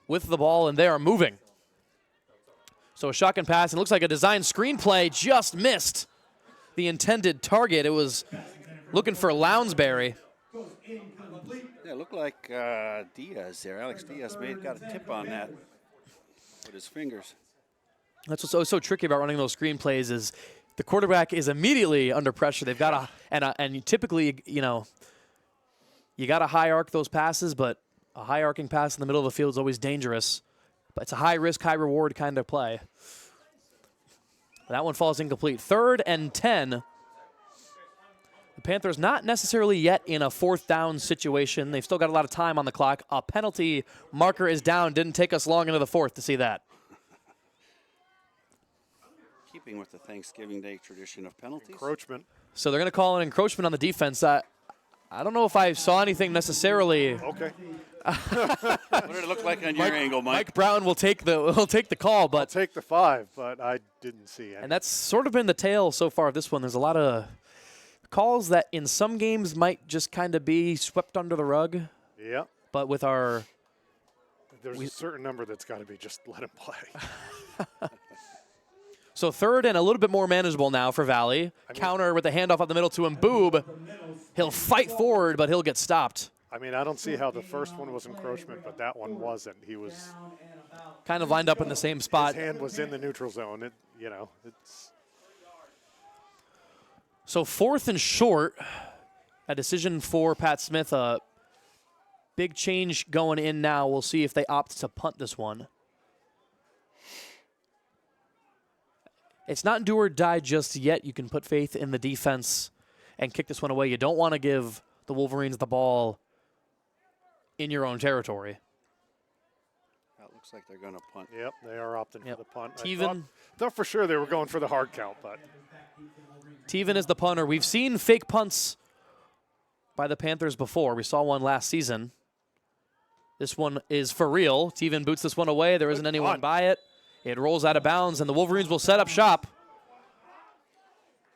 with the ball, and they are moving. So a shotgun pass, and it looks like a design screenplay just missed the intended target. It was looking for Lounsbury. Yeah, it looked like Diaz there. Alex Diaz got a tip on that with his fingers. That's what's always so tricky about running those screenplays is the quarterback is immediately under pressure. They've got and typically, you got to high arc those passes, but a high arcing pass in the middle of the field is always dangerous. But it's a high risk, high reward kind of play. That one falls incomplete. 3rd and 10. The Panthers not necessarily yet in a 4th down situation. They've still got a lot of time on the clock. A penalty marker is down. Didn't take us long into the 4th to see that. Keeping with the Thanksgiving Day tradition of penalties. Encroachment. So they're going to call an encroachment on the defense. I don't know if I saw anything necessarily. Okay. What did it look like on your angle, Mike? Mike Brown will take the call, but I'll take the 5, but I didn't see any. And that's sort of been the tale so far of this one. There's a lot of calls that in some games might just kind of be swept under the rug. Yeah. But with there's a certain number that's got to be just let him play. So 3rd and a little bit more manageable now for Valley. Counter with the handoff up the middle to Mboob. He'll fight forward, but he'll get stopped. I mean, I don't see how the first one was encroachment, but that one wasn't. He was kind of lined up in the same spot. His hand was in the neutral zone. It's. So 4th and short, a decision for Pat Smith. A big change going in now. We'll see if they opt to punt this one. It's not do or die just yet. You can put faith in the defense and kick this one away. You don't want to give the Wolverines the ball in your own territory. That looks like they're going to punt. Yep, they are opting for the punt. Teven. I thought for sure they were going for the hard count, but Teven is the punter. We've seen fake punts by the Panthers before. We saw one last season. This one is for real. Teven boots this one away. There isn't anyone by it. It rolls out of bounds, and the Wolverines will set up shop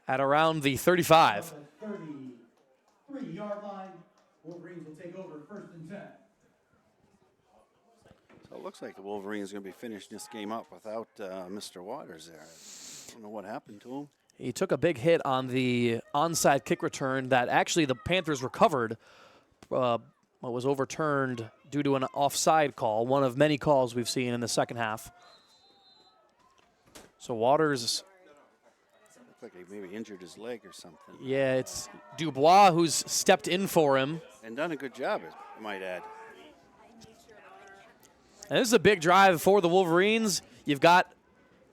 at around the 35. 33-yard line. Wolverines will take over 1st and 10. So it looks like the Wolverines are going to be finishing this game up without Mr. Waters there. I don't know what happened to him. He took a big hit on the onside kick return that actually the Panthers recovered. What was overturned due to an offside call, one of many calls we've seen in the second half. So Waters... Looks like he maybe injured his leg or something. Yeah, it's Dubois who's stepped in for him. And done a good job, I might add. And this is a big drive for the Wolverines. You've got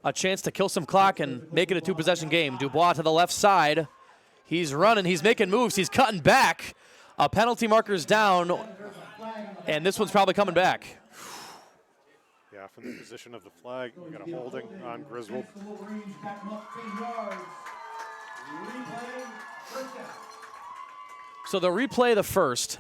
a chance to kill some clock and make it a two-possession game. Dubois to the left side. He's running. He's making moves. He's cutting back. A penalty marker's down, and this one's probably coming back. Yeah, from the position of the flag, we got a holding on Griswold. So they'll replay the first.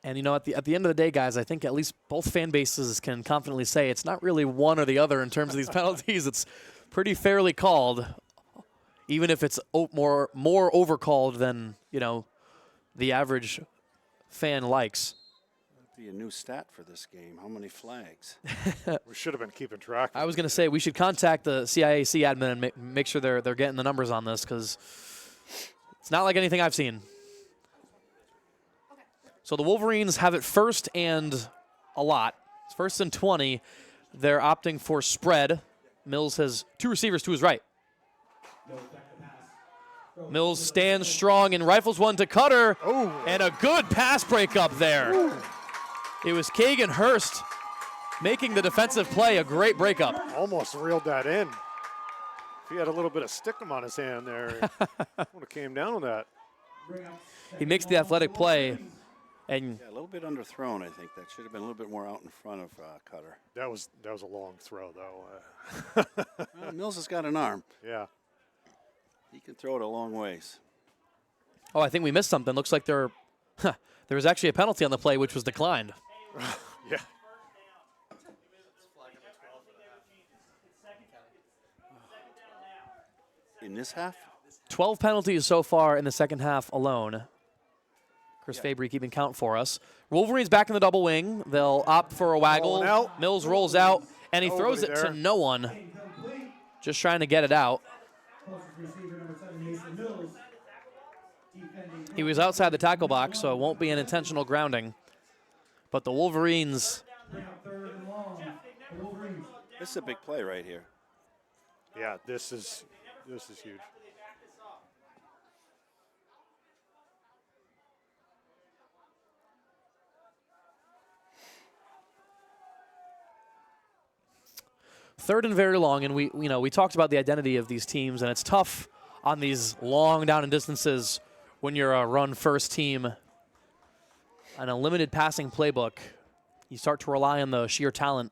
And, you know, at the end of the day, guys, I think at least both fan bases can confidently say it's not really one or the other in terms of these penalties. It's pretty fairly called, even if it's more overcalled than, you know, the average fan likes. That'd be a new stat for this game. How many flags? We should have been keeping track. I was going to say we should contact the CIAC admin and make sure they're getting the numbers on this, because it's not like anything I've seen. So the Wolverines have it 1st and a lot. It's 1st and 20. They're opting for spread. Mills has 2 receivers to his right. Mills stands strong and rifles one to Cutter. Oh. And a good pass breakup there. Ooh. It was Kagan Hurst making the defensive play, a great breakup. Almost reeled that in. If he had a little bit of stickum on his hand there, would have came down with that. He makes the athletic play. And yeah, a little bit underthrown, I think. That should have been a little bit more out in front of Cutter. That was a long throw, though. Well, Mills has got an arm. Yeah. He can throw it a long ways. Oh, I think we missed something. Looks like there was actually a penalty on the play, which was declined. Yeah. In this half? 12 penalties so far in the second half alone. Chris Fabry keeping count for us. Wolverines back in the double wing. They'll opt for a waggle. Mills rolls out, and he throws it to no one. Just trying to get it out. He was outside the tackle box, so it won't be an intentional grounding. But the Wolverines... This is a big play right here. Yeah, this is huge. Third and very long, and we talked about the identity of these teams, and it's tough on these long down and distances when you're a run-first team. On a limited passing playbook, you start to rely on the sheer talent.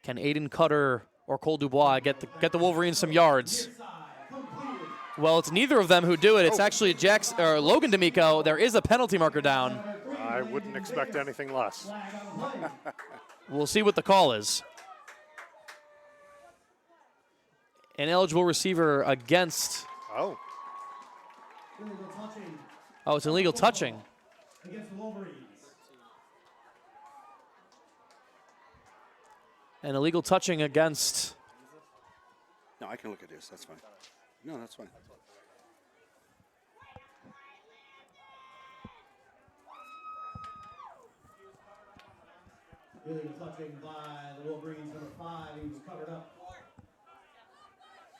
Can Aiden Cutter or Cole Dubois get the Wolverines some yards? Well, it's neither of them who do it. It's actually Logan D'Amico. There is a penalty marker down. I wouldn't expect anything less. We'll see what the call is. An eligible receiver against. Oh. Oh, it's illegal touching. Against the Wolverines. An illegal touching against. No, I can look at this. That's fine. No, that's fine. Illegal touching by the Wolverines, number 5. He was covered up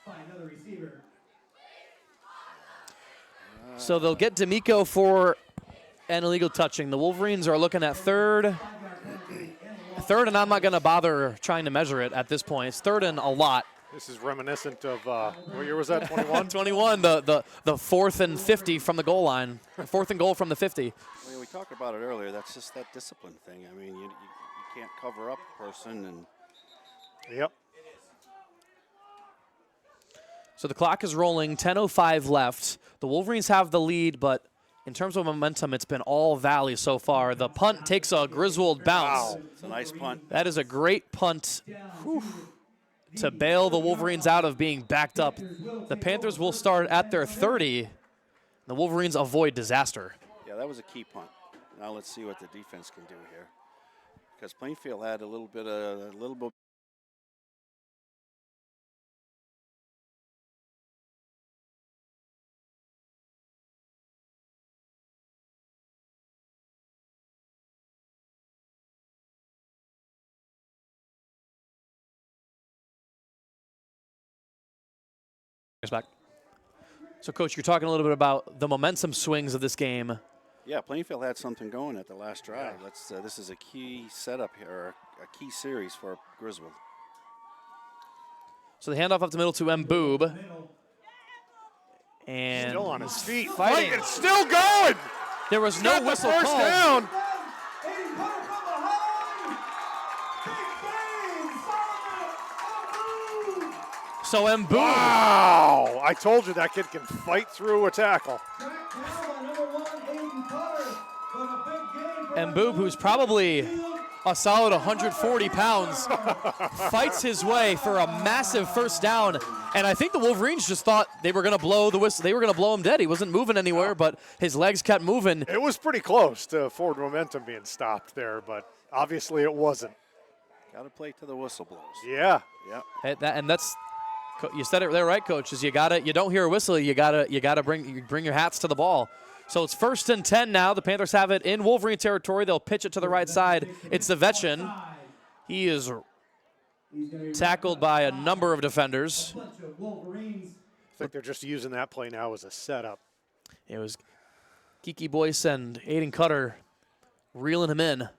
by another receiver. So they'll get D'Amico for an illegal touching. The Wolverines are looking at third third, and I'm not going to bother trying to measure it at this point. It's third and a lot. This is reminiscent of, what year was that, 21? 21, the 4th and 50 from the goal line. 4th and goal from the 50. Well, we talked about it earlier. That's just that discipline thing. I mean, you can't cover up a person. And Yep. So the clock is rolling, 10:05 left. The Wolverines have the lead, but in terms of momentum, it's been all Valley so far. The punt takes a Griswold bounce. Wow, it's a nice punt. That is a great punt to bail the Wolverines out of being backed up. The Panthers will start at their 30. The Wolverines avoid disaster. Yeah, that was a key punt. Now let's see what the defense can do here, because Plainfield had a little bit. Back. So, Coach, you're talking a little bit about the momentum swings of this game. Yeah, Plainfield had something going at the last drive. This is a key setup here, or a key series for Griswold. So the handoff up the middle to Mboob. And still on his feet. Fighting. It's still going. There was no whistle first called. down. So Mboob. Wow! I told you that kid can fight through a tackle. Mboob, who's probably a solid 140 pounds, fights his way for a massive first down. And I think the Wolverines just thought they were going to blow the whistle. They were going to blow him dead. He wasn't moving anywhere, but his legs kept moving. It was pretty close to forward momentum being stopped there, but obviously it wasn't. Got to play to the whistle blows. Yeah. Yeah. And that's, you said it there, right, Coach? Is you don't hear a whistle. You gotta bring your hats to the ball. So it's 1st and 10 now. The Panthers have it in Wolverine territory. They'll pitch it to the right side. It's Zavetchin. He is tackled by a number of defenders. I think they're just using that play now as a setup. It was Kiki Boyce and Aiden Cutter reeling him in.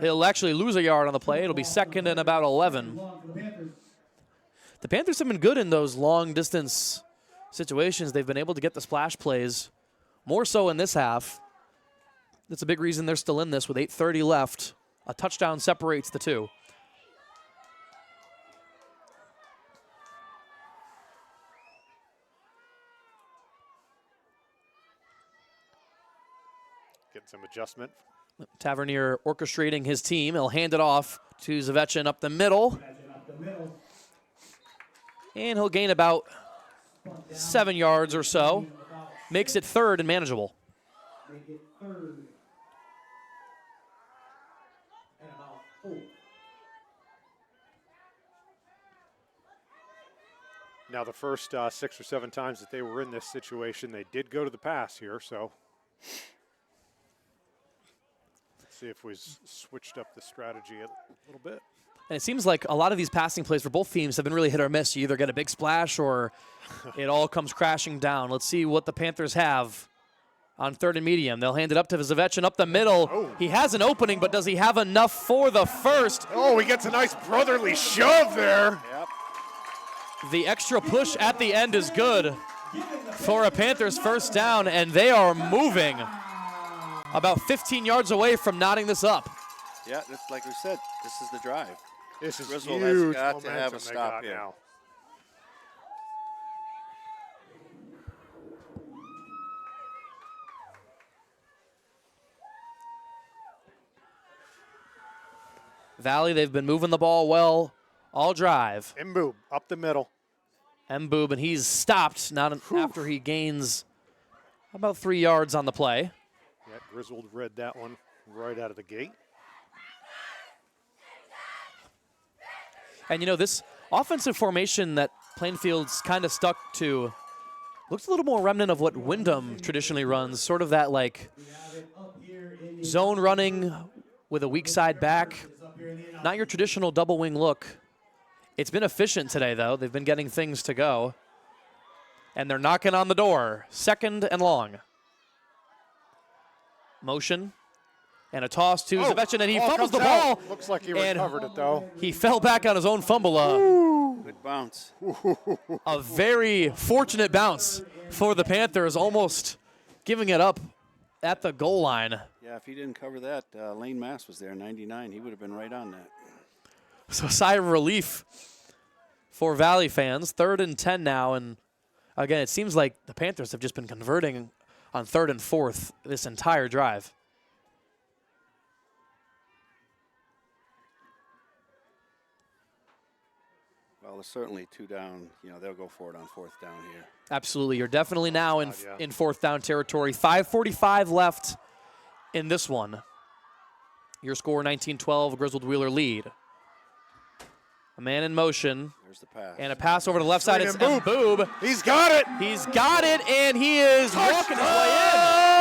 He'll actually lose a yard on the play. It'll be 2nd and about 11. The Panthers have been good in those long-distance situations. They've been able to get the splash plays, more so in this half. That's a big reason they're still in this with 8:30 left. A touchdown separates the two. Getting some adjustment. Tavernier orchestrating his team. He'll hand it off to Zavetchin up the middle. And he'll gain about 7 yards or so. Makes it 3rd and manageable. Now the first 6 or 7 times that they were in this situation, they did go to the pass here, so let's see if we switched up the strategy a little bit. And it seems like a lot of these passing plays for both teams have been really hit or miss. You either get a big splash or it all comes crashing down. Let's see what the Panthers have on 3rd and medium. They'll hand it up to Zavetchin up the middle. Oh. He has an opening, but does he have enough for the first? Oh, he gets a nice brotherly shove there. Yep. The extra push at the end is good for a Panthers first down, and they are moving about 15 yards away from knotting this up. Yeah, just like we said, this is the drive. This is Griswold huge has got to have a momentum they stop got here. now. Valley, they've been moving the ball well all drive. Mboob up the middle. Mboob, and he's stopped after he gains about 3 yards on the play. Yeah, Griswold read that one right out of the gate. And, you know, this offensive formation that Plainfield's kind of stuck to looks a little more remnant of what Wyndham traditionally runs, sort of that, like, zone running with a weak side back. Not your traditional double wing look. It's been efficient today, though. They've been getting things to go. And they're knocking on the door. 2nd and long. Motion. And a toss to Zavechin, and he fumbles the ball. Looks like he recovered it, though. He fell back on his own fumble. Good bounce. A very fortunate bounce for the Panthers, almost giving it up at the goal line. Yeah, if he didn't cover that, Lane Mass was there, 99. He would have been right on that. So sigh of relief for Valley fans. 3rd and 10 now, and again, it seems like the Panthers have just been converting on 3rd and 4th this entire drive. Well, there's certainly 2 down. You know, they'll go for it on 4th down here. Absolutely. You're definitely now in 4th down territory. 5:45 left in this one. Your score, 19-12, Griswold Wheeler lead. A man in motion. There's the pass. And a pass over to the left side. It's Mboob. He's got it. He's got it, and he is walking his way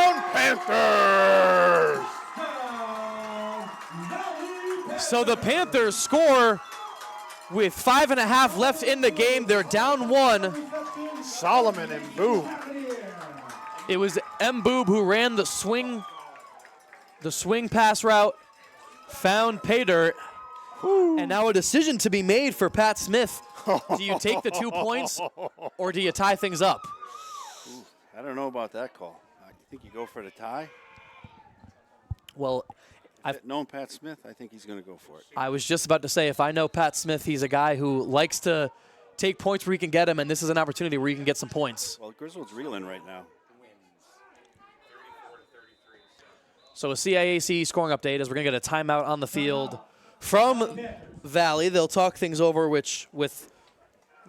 in. Panthers! So the Panthers score with 5.5 left in the game. They're down 1. Solomon and Mboob. It was Mboob who ran the swing pass route, found pay dirt, and now a decision to be made for Pat Smith. Do you take the 2 points, or do you tie things up? Ooh, I don't know about that call. I think you go for the tie. Well, I've known Pat Smith. I think he's going to go for it. I was just about to say, if I know Pat Smith, he's a guy who likes to take points where he can get them, and this is an opportunity where he can get some points. Well, Griswold's reeling right now. So a CIAC scoring update as we're going to get a timeout on the field from Valley. They'll talk things over with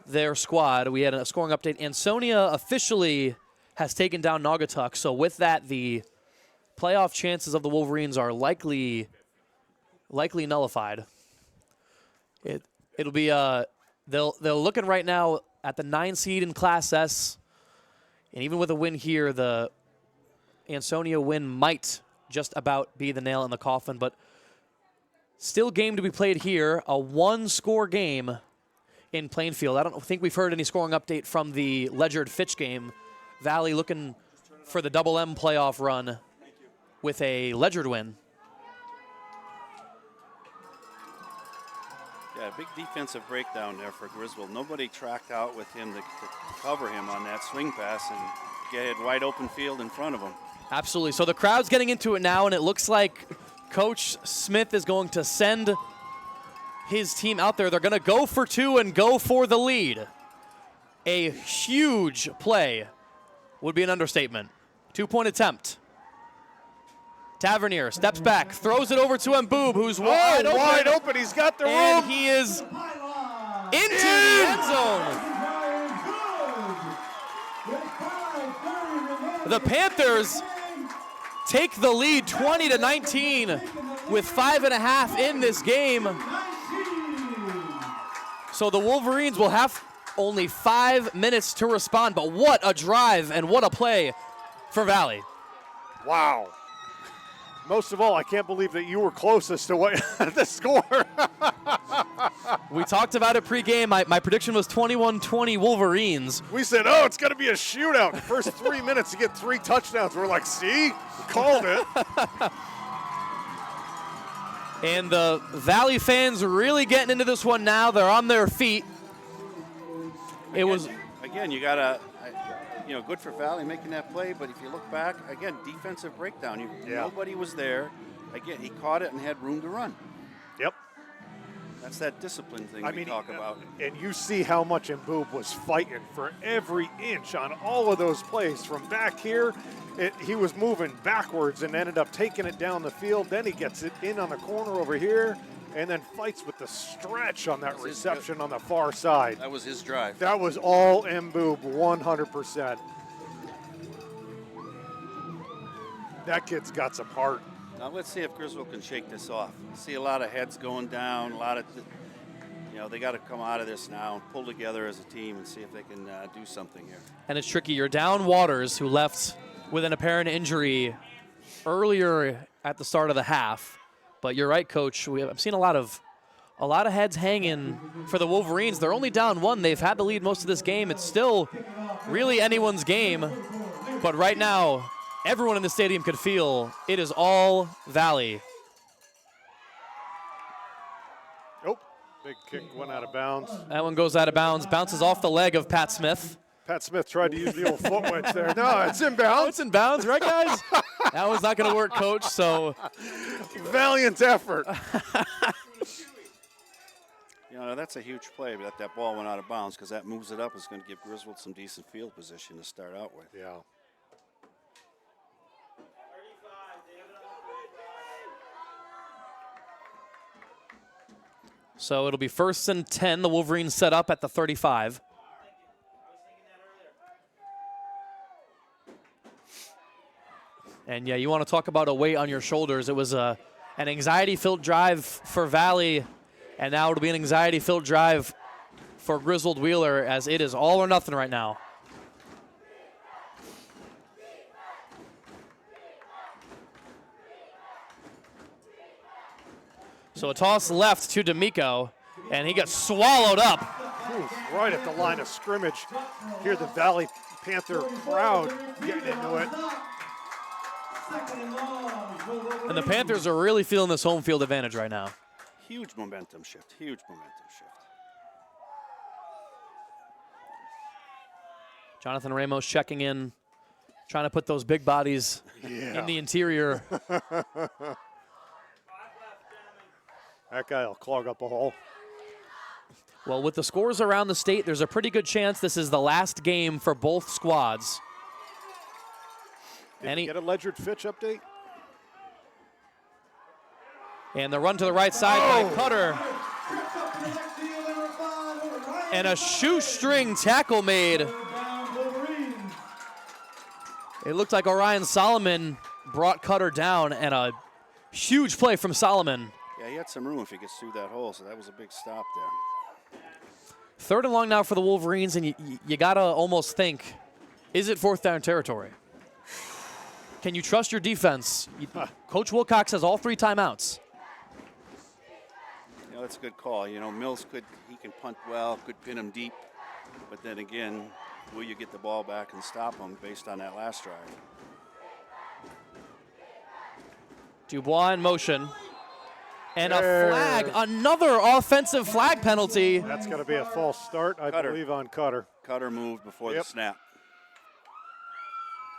their squad. We had a scoring update. Ansonia officially has taken down Naugatuck. So with that, the playoff chances of the Wolverines are likely nullified. It'll be they're looking right now at the 9 seed in Class S, and even with a win here, the Ansonia win might just about be the nail in the coffin, but still game to be played here, a 1-score game in Plainfield. I don't think we've heard any scoring update from the Ledgerd-Fitch game. Valley looking for the Double M playoff run with a Ledgerd win. Yeah, big defensive breakdown there for Griswold. Nobody tracked out with him to cover him on that swing pass and get wide open field in front of him. Absolutely. So the crowd's getting into it now, and it looks like Coach Smith is going to send his team out there. They're going to go for 2 and go for the lead. A huge play would be an understatement. 2-point attempt. Tavernier steps back, throws it over to Mboob, who's wide open. Wide open. He's got the room. And he is into the end zone. The Panthers take the lead 20-19 with 5.5 in this game. So the Wolverines will have only 5 minutes to respond, but what a drive and what a play for Valley. Wow. Most of all, I can't believe that you were closest to what the score. We talked about it pregame. My prediction was 21-20 Wolverines. We said, oh, it's going to be a shootout. The first 3 minutes to get 3 touchdowns. We're like, see? We called it. And the Valley fans are really getting into this one now. They're on their feet. Again, you got to, good for Valley making that play, but if you look back, again, defensive breakdown. Nobody was there. Again, he caught it and had room to run. Yep. That's that discipline thing we talk about. And you see how much Mboob was fighting for every inch on all of those plays. From back here, he was moving backwards and ended up taking it down the field. Then he gets it in on the corner over here and then fights with the stretch on that reception on the far side. That was his drive. That was all Mboob, 100%. That kid's got some heart. Now let's see if Griswold can shake this off. See a lot of heads going down, a lot of, they got to come out of this now and pull together as a team and see if they can do something here. And it's tricky. You're down Waters, who left with an apparent injury earlier at the start of the half. But you're right, Coach. I've seen a lot of heads hanging for the Wolverines. They're only down 1. They've had the lead most of this game. It's still really anyone's game. But right now, everyone in the stadium could feel it is all Valley. Oh, big kick went out of bounds. That one goes out of bounds, bounces off the leg of Pat Smith. Pat Smith tried to use the old foot wedge there. No, it's in bounds. Oh, it's in bounds, right, guys? That was not going to work, Coach, so. Valiant effort. You know, that's a huge play, but that ball went out of bounds because that moves it up. It's going to give Griswold some decent field position to start out with. Yeah. So it'll be 1st and 10. The Wolverines set up at the 35. And, yeah, you want to talk about a weight on your shoulders. It was an anxiety-filled drive for Valley, and now it'll be an anxiety-filled drive for Griswold Wheeler, as it is all or nothing right now. So a toss left to D'Amico, and he gets swallowed up. Ooh, right at the line of scrimmage. Here the Valley Panther crowd getting into it. And the Panthers are really feeling this home field advantage right now. Huge momentum shift, huge momentum shift. Jonathan Ramos checking in, trying to put those big bodies in the interior. That guy will clog up a hole. Well, with the scores around the state, there's a pretty good chance this is the last game for both squads. Did you get a Ledger Fitch update? And the run to the right side by Cutter. And a shoestring tackle made. It looked like Orion Solomon brought Cutter down, and a huge play from Solomon. Yeah, he had some room if he gets through that hole, so that was a big stop there. 3rd and long now for the Wolverines, and you got to almost think, is it 4th down territory? Can you trust your defense? Coach Wilcox has all 3 timeouts. Yeah, that's a good call. You know, Mills he can punt well, could pin him deep, but then again, will you get the ball back and stop him based on that last drive? Dubois in motion. And a flag, another offensive flag penalty. That's going to be a false start, I believe, on Cutter. Cutter moved before the snap.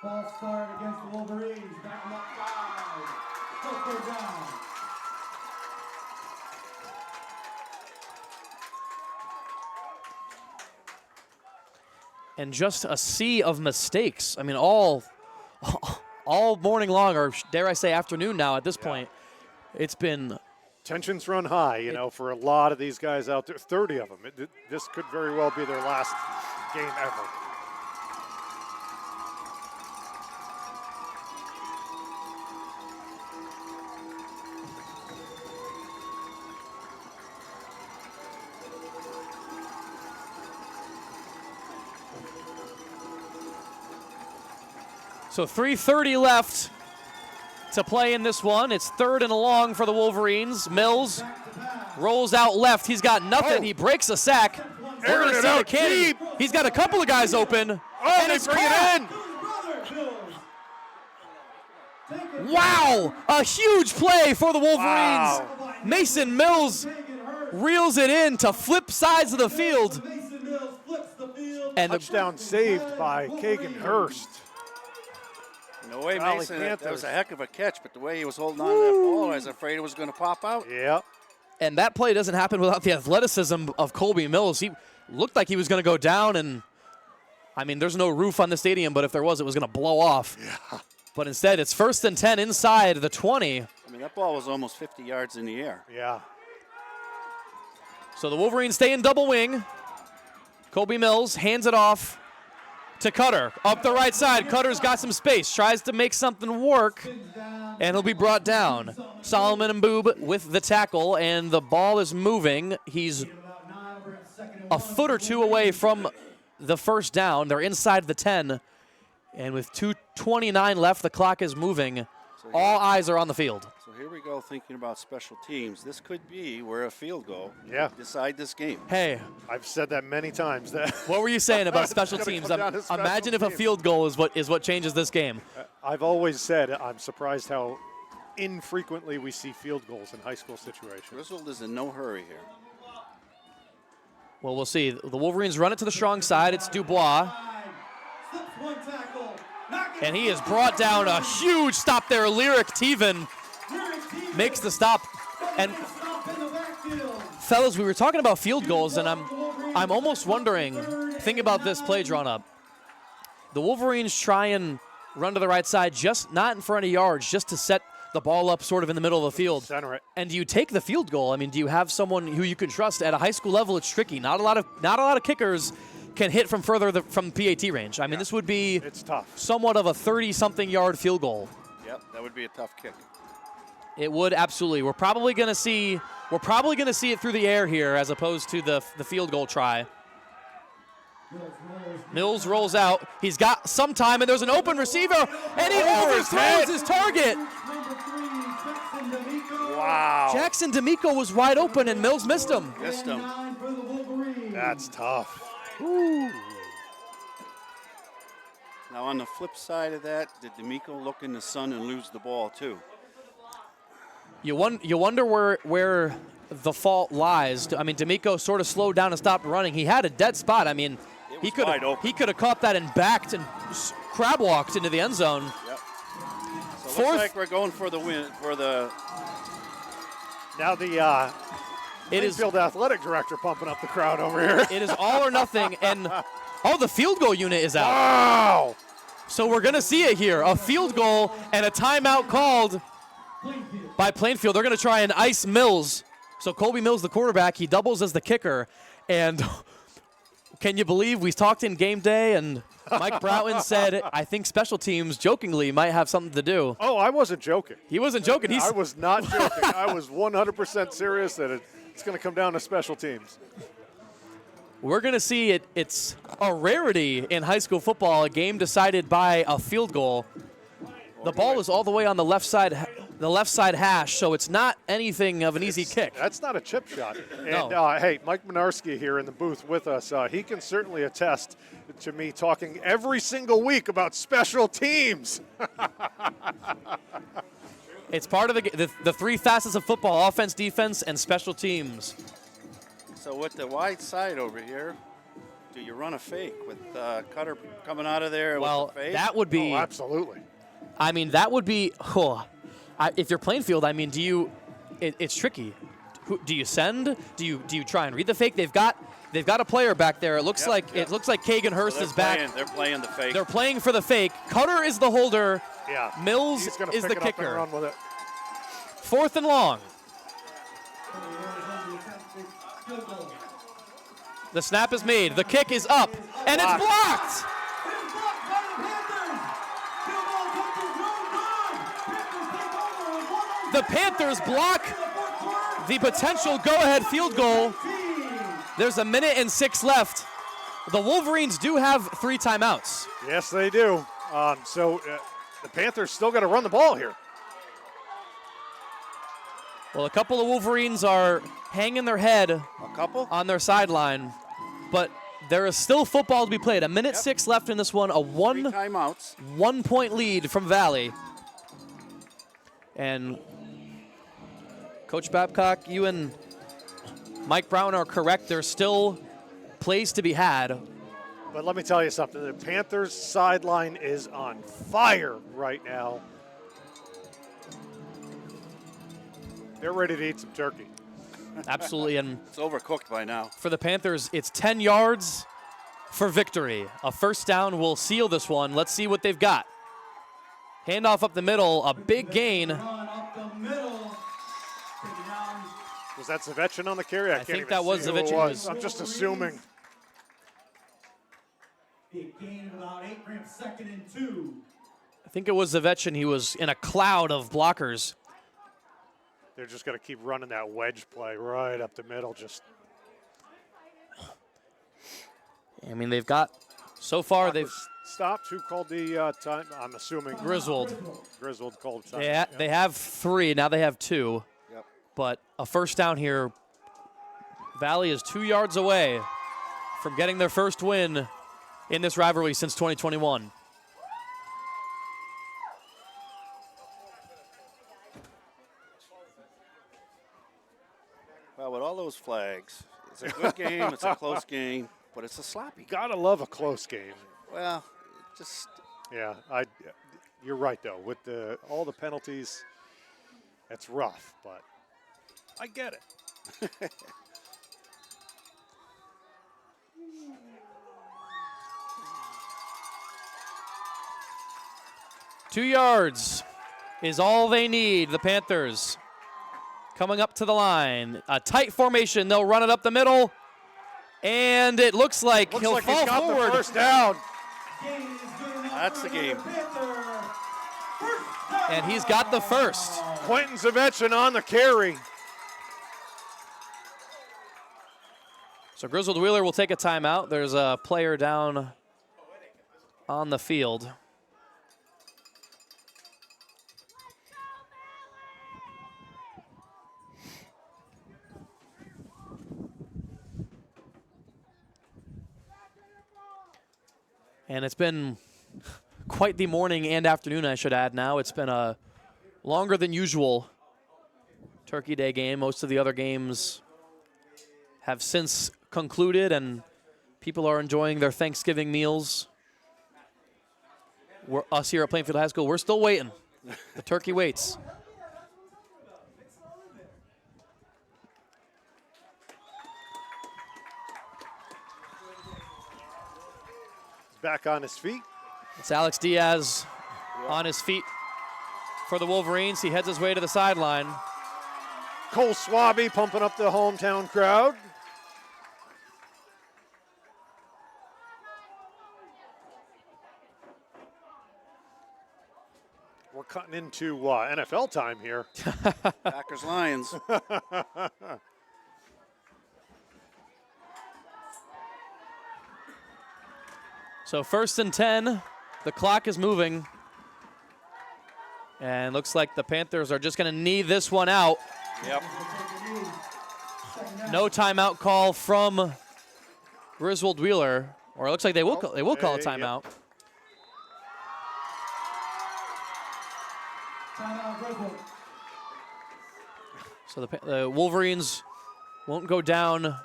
False start against the Wolverines. Back them up 5. 4th down. And just a sea of mistakes. I mean, all morning long, or dare I say afternoon now at this point. It's been... Tensions run high, you know, for a lot of these guys out there. 30 of them. This could very well be their last game ever. So 3:30 left to play in this one. It's 3rd and long for the Wolverines. Mills rolls out left. He's got nothing. He breaks a sack. We're going to see the cannon. He's got a couple of guys open. And they bring it in. Wow. A huge play for the Wolverines. Wow. Mason Mills reels it in to flip sides of the field. And touchdown saved by Kagan Hurst. No way, Mason. That was a heck of a catch, but the way he was holding on to that ball, I was afraid it was going to pop out. Yeah. And that play doesn't happen without the athleticism of Colby Mills. He looked like he was going to go down, and, I mean, there's no roof on the stadium, but if there was, it was going to blow off. Yeah. But instead, it's 1st and 10 inside the 20. I mean, that ball was almost 50 yards in the air. Yeah. So the Wolverines stay in double wing. Colby Mills hands it off to Cutter. Up the right side, Cutter's got some space, tries to make something work, and he'll be brought down. Solomon and Boob with the tackle, and the ball is moving. He's a foot or two away from the 1st down. They're inside the 10, and with 2:29 left, the clock is moving. So All eyes are on the field. So here we go, thinking about special teams. This could be where a field goal Yeah. decide this game. Hey, I've said that many times. That what were you saying about special It's gonna teams? come down to special Imagine if a teams. field goal is what changes this game. I've always said I'm surprised how infrequently we see field goals in high school situations. Griswold is in no hurry here. Well, we'll see. The Wolverines run it to the strong side. It's Dubois. And he has brought down a huge stop there. Lyric Teven makes the stop. And fellas, we were talking about field goals, and I'm almost wondering, think about this play drawn up. The Wolverines try and run to the right side, just not in front of yards, just to set the ball up sort of in the middle of the field. Center it. And do you take the field goal? I mean, do you have someone who you can trust at a high school level? It's tricky. Not a lot of kickers can hit from further from PAT range. I mean, this would be somewhat of a 30-something yard field goal. Yep, that would be a tough kick. It would absolutely. We're probably going to see it through the air here as opposed to the field goal try. Mills rolls out. He's got some time, and there's an open receiver, and he overthrows his target. Wow. Jackson D'Amico was wide open, and Mills missed him. Missed him. That's tough. Ooh. Now on the flip side of that, did D'Amico look in the sun and lose the ball too? You wonder where the fault lies. I mean, D'Amico sort of slowed down and stopped running. He had a dead spot. I mean, he could have caught that and backed and crab walked into the end zone. Yep. So looks like we're going for the win for the. Now the Plainfield athletic director pumping up the crowd over here. It is all or nothing, and the field goal unit is out. Wow! So we're gonna see it here: a field goal and a timeout called by Plainfield. They're gonna try and ice Mills. So Colby Mills, the quarterback, he doubles as the kicker, and can you believe we talked in game day and Mike Broughton said, I think special teams, jokingly, might have something to do. Oh, I wasn't joking. He wasn't joking. I was not joking. I was 100% serious that it's going to come down to special teams. We're going to see it. It's a rarity in high school football, a game decided by a field goal. The ball is all the way on the left side hash, so it's not anything of an easy kick. That's not a chip shot. No. And, hey, Mike Minarski here in the booth with us, he can certainly attest to me talking every single week about special teams. It's part of the three facets of football: offense, defense, and special teams. So with the wide side over here, do you run a fake with Cutter coming out of there? Well, with the fake? that would be. Oh, absolutely. I mean, that would be. If you're Plainfield, I mean, it's tricky. Do you send? Do you try and read the fake? They've got a player back there. It looks like Kagan Hurst is back. They're playing the fake. They're playing for the fake. Cutter is the holder. Yeah. Mills He's gonna is pick the it up kicker. and run with it. 4th and long. The snap is made. The kick is up, and it's blocked. The Panthers block the potential go-ahead field goal. There's 1:06 left. The Wolverines do have 3 timeouts. Yes, they do. So the Panthers still got to run the ball here. Well, a couple of Wolverines are hanging their head on their sideline, but there is still football to be played. 1:06 left in this one. A 1-point lead from Valley. And Coach Babcock, you and Mike Brown are correct. There's still plays to be had. But let me tell you something. The Panthers sideline is on fire right now. They're ready to eat some turkey. Absolutely. And it's overcooked by now. For the Panthers, it's 10 yards for victory. A first down will seal this one. Let's see what they've got. Handoff up the middle, a big gain. Was that Zavechin on the carry? I think that was Zavechin. I'm just assuming. Big gain of about 8 grams, 2nd and 2. I think it was Zavechin. He was in a cloud of blockers. They're just going to keep running that wedge play right up the middle. I mean, they've got, so far they've stopped? Who called the time? I'm assuming Griswold. Griswold called time. They have 3. Now they have 2. Yep. But a first down here. Valley is 2 yards away from getting their first win in this rivalry since 2021. Well, with all those flags, it's a good game, it's a close game, but it's a sloppy. Gotta love a close game. Well, just yeah. You're right though. With all the penalties, it's rough, but I get it. 2 yards is all they need, the Panthers. Coming up to the line. A tight formation. They'll run it up the middle. And it looks like he'll fall he's got forward. The first down. That's the game. And he's got the first. Quentin Zavechin on the carry. So Griswold Wheeler will take a timeout. There's a player down on the field. And it's been quite the morning and afternoon, I should add now. It's been a longer than usual Turkey Day game. Most of the other games have since concluded, and people are enjoying their Thanksgiving meals. Us here at Plainfield High School, we're still waiting. The turkey waits. Back on his feet. It's Alex Diaz on his feet for the Wolverines. He heads his way to the sideline. Cole Swaby pumping up the hometown crowd. We're cutting into NFL time here. Packers Lions. So 1st and 10, the clock is moving. And looks like the Panthers are just going to knee this one out. Yep. No timeout call from Griswold Wheeler, or it looks like they will call a timeout. Yep. So the Wolverines won't go down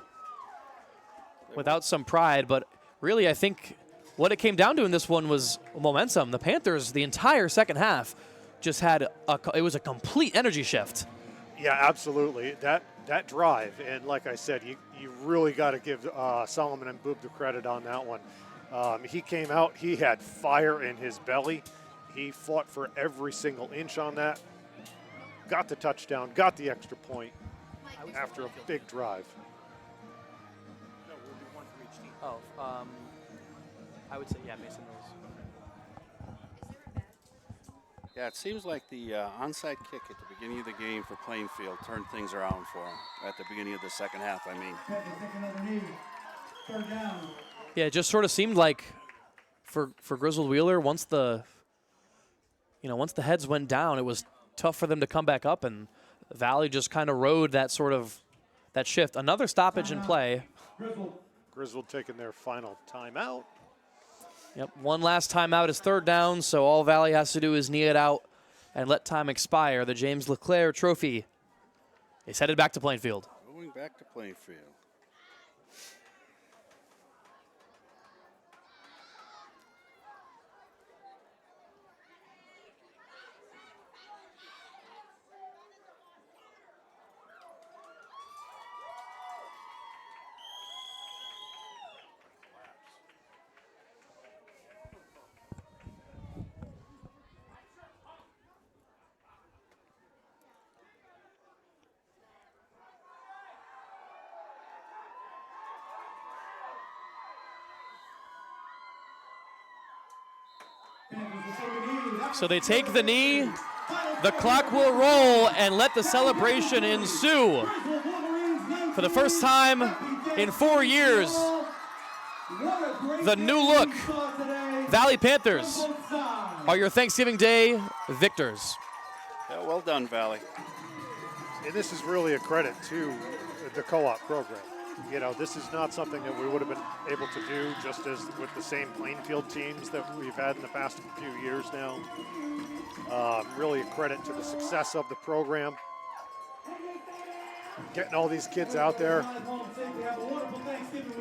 without some pride, but really I think what it came down to in this one was momentum. The Panthers, the entire second half, just had it was a complete energy shift. Yeah, absolutely. That drive, and like I said, you really got to give Solomon and Boob the credit on that one. He came out, he had fire in his belly. He fought for every single inch on that. Got the touchdown, got the extra point after a big drive. Oh, I would say, yeah, Mason Mills. Yeah, it seems like the onside kick at the beginning of the game for Plainfield turned things around for them at the beginning of the second half, I mean. Yeah, it just sort of seemed like for Griswold Wheeler, once the heads went down, it was tough for them to come back up, and Valley just kind of rode that shift. Another stoppage in play. Griswold taking their final timeout. Yep, one last timeout is 3rd down, so all Valley has to do is knee it out and let time expire. The James LeClair Trophy is headed back to Plainfield. Going back to Plainfield. So they take the knee, the clock will roll, and let the celebration ensue. For the first time in 4 years, the new look Valley Panthers are your Thanksgiving Day victors. Yeah, well done, Valley. And this is really a credit to the co-op program. You know, this is not something that we would have been able to do just as with the same Plainfield teams that we've had in the past few years now. Really a credit to the success of the program. Getting all these kids out there.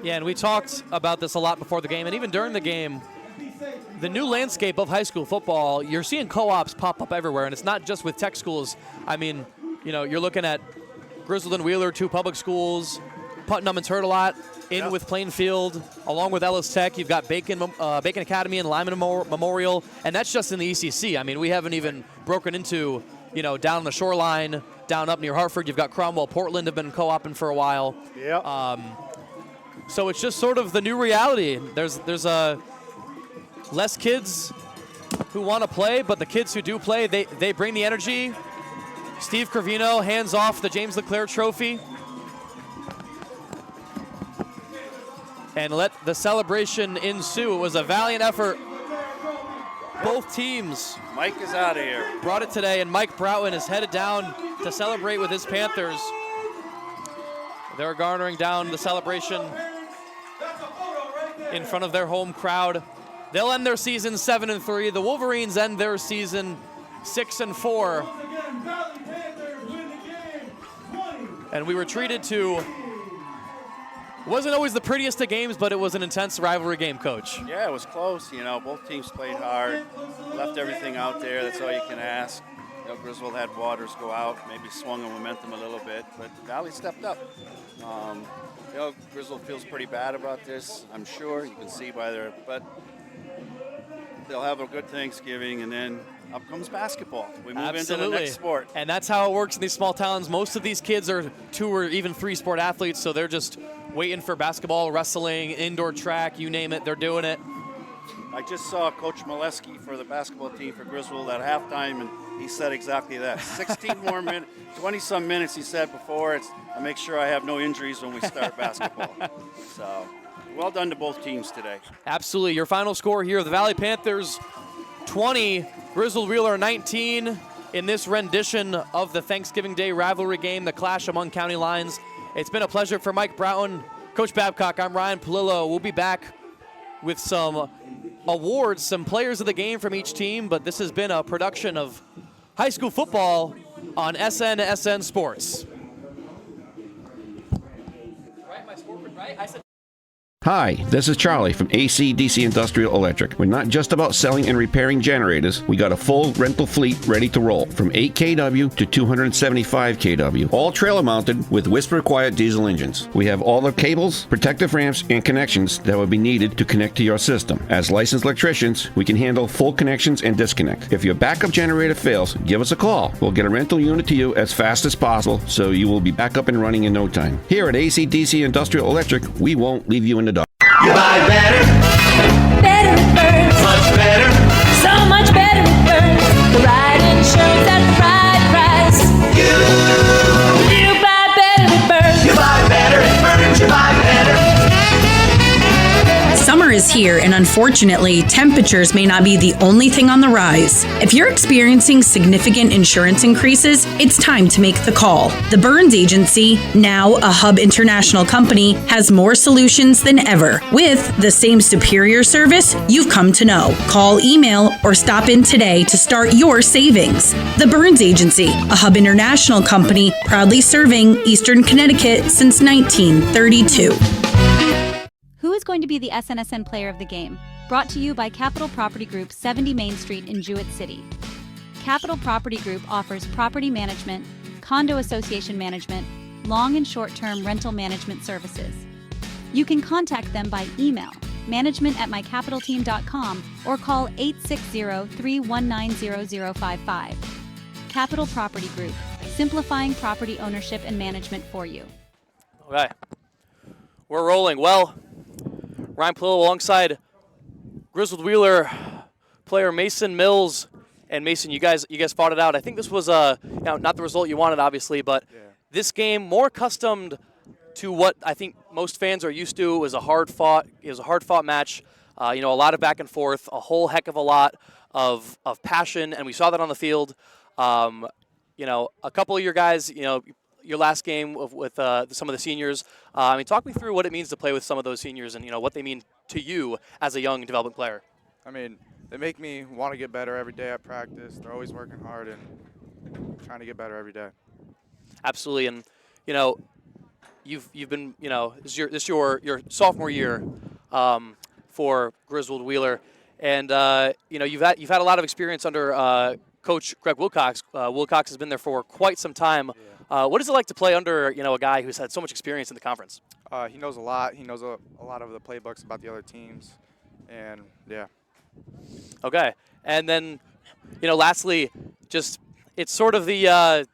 Yeah, and we talked about this a lot before the game, and even during the game. The new landscape of high school football, you're seeing co-ops pop up everywhere, and it's not just with tech schools. I mean, you know, you're looking at Griswold and Wheeler, 2 public schools, Putnam and Turtelot in with Plainfield, along with Ellis Tech. You've got Bacon Academy and Lyman Memorial, and that's just in the ECC. I mean, we haven't even broken into, you know, down the shoreline, down up near Hartford. You've got Cromwell, Portland have been co-oping for a while. Yeah. So it's just sort of the new reality. There's less kids who want to play, but the kids who do play, they bring the energy. Steve Cravino hands off the James LeClair trophy. And let the celebration ensue. It was a valiant effort. Both teams. Mike is out of here. Brought it today, and Mike Broughton is headed down to celebrate with his Panthers. They're garnering down the celebration in front of their home crowd. They'll end their season 7-3. The Wolverines end their season 6-4. And we were treated to, wasn't always the prettiest of games, but it was an intense rivalry game, Coach. Yeah, it was close. You know, both teams played hard, left everything out there. That's all you can ask. You know, Griswold had Waters go out, maybe swung the momentum a little bit, but Valley stepped up. You know, Griswold feels pretty bad about this, I'm sure. You can see by their, but they'll have a good Thanksgiving, and then up comes basketball. We move into the next sport. And that's how it works in these small towns. Most of these kids are 2 or even 3 sport athletes, so they're just waiting for basketball, wrestling, indoor track, you name it, they're doing it. I just saw Coach Molesky for the basketball team for Griswold at halftime, and he said exactly that. 16 more minutes, 20-some minutes, he said before. I make sure I have no injuries when we start basketball. So, well done to both teams today. Absolutely. Your final score here, the Valley Panthers 20, Griswold Wheeler 19 in this rendition of the Thanksgiving Day rivalry game, the clash among county lines. It's been a pleasure for Mike Broughton. Coach Babcock, I'm Ryan Palillo. We'll be back with some awards, some players of the game from each team, but this has been a production of high school football on SNSN Sports. Right, my scoreboard, right? I said. Hi, this is Charlie from AC/DC Industrial Electric. We're not just about selling and repairing generators. We got a full rental fleet ready to roll from 8 kW to 275 kW, all trailer mounted with whisper quiet diesel engines. We have all the cables, protective ramps, and connections that will be needed to connect to your system. As licensed electricians, we can handle full connections and disconnect. If your backup generator fails, give us a call. We'll get a rental unit to you as fast as possible, so you will be back up and running in no time. Here at AC/DC Industrial Electric, we won't leave you in the dark. You buy better. Better with Burns. Much better. So much better with Burns. The right insurance at the right price. You buy better with Burns. You buy better at Burns. You buy better. Summer is here, and unfortunately, temperatures may not be the only thing on the rise. If you're experiencing significant insurance increases, it's time to make the call. The Burns Agency, now a Hub International company, has more solutions than ever. With the same superior service you've come to know. Call, email, or stop in today to start your savings. The Burns Agency, a Hub International company, proudly serving Eastern Connecticut since 1932. Who is going to be the SNSN player of the game? Brought to you by Capital Property Group, 70 Main Street in Jewett City. Capital Property Group offers property management, condo association management, long and short-term rental management services. You can contact them by email, management@mycapitalteam.com, or call 860-319-0055. Capital Property Group, simplifying property ownership and management for you. All right. We're rolling. Well, Ryan Palillo alongside Griswold Wheeler player Mason Mills. And Mason, you guys fought it out. I think this was not the result you wanted, obviously, but this game more accustomed to what I think most fans are used to. It was a hard fought match. A lot of back and forth, a whole heck of a lot of passion, and we saw that on the field. A couple of your guys, your last game with some of the seniors. Talk me through what it means to play with some of those seniors, and what they mean to you as a young development player. They make me want to get better every day at practice. They're always working hard and trying to get better every day. Absolutely, and you've been this is your sophomore year for Griswold Wheeler, and you've had a lot of experience under Coach Greg Wilcox. Wilcox has been there for quite some time. Yeah. What is it like to play under a guy who's had so much experience in the conference? He knows a lot. He knows a lot of the playbooks about the other teams, and yeah. Okay, and then lastly, just it's sort of the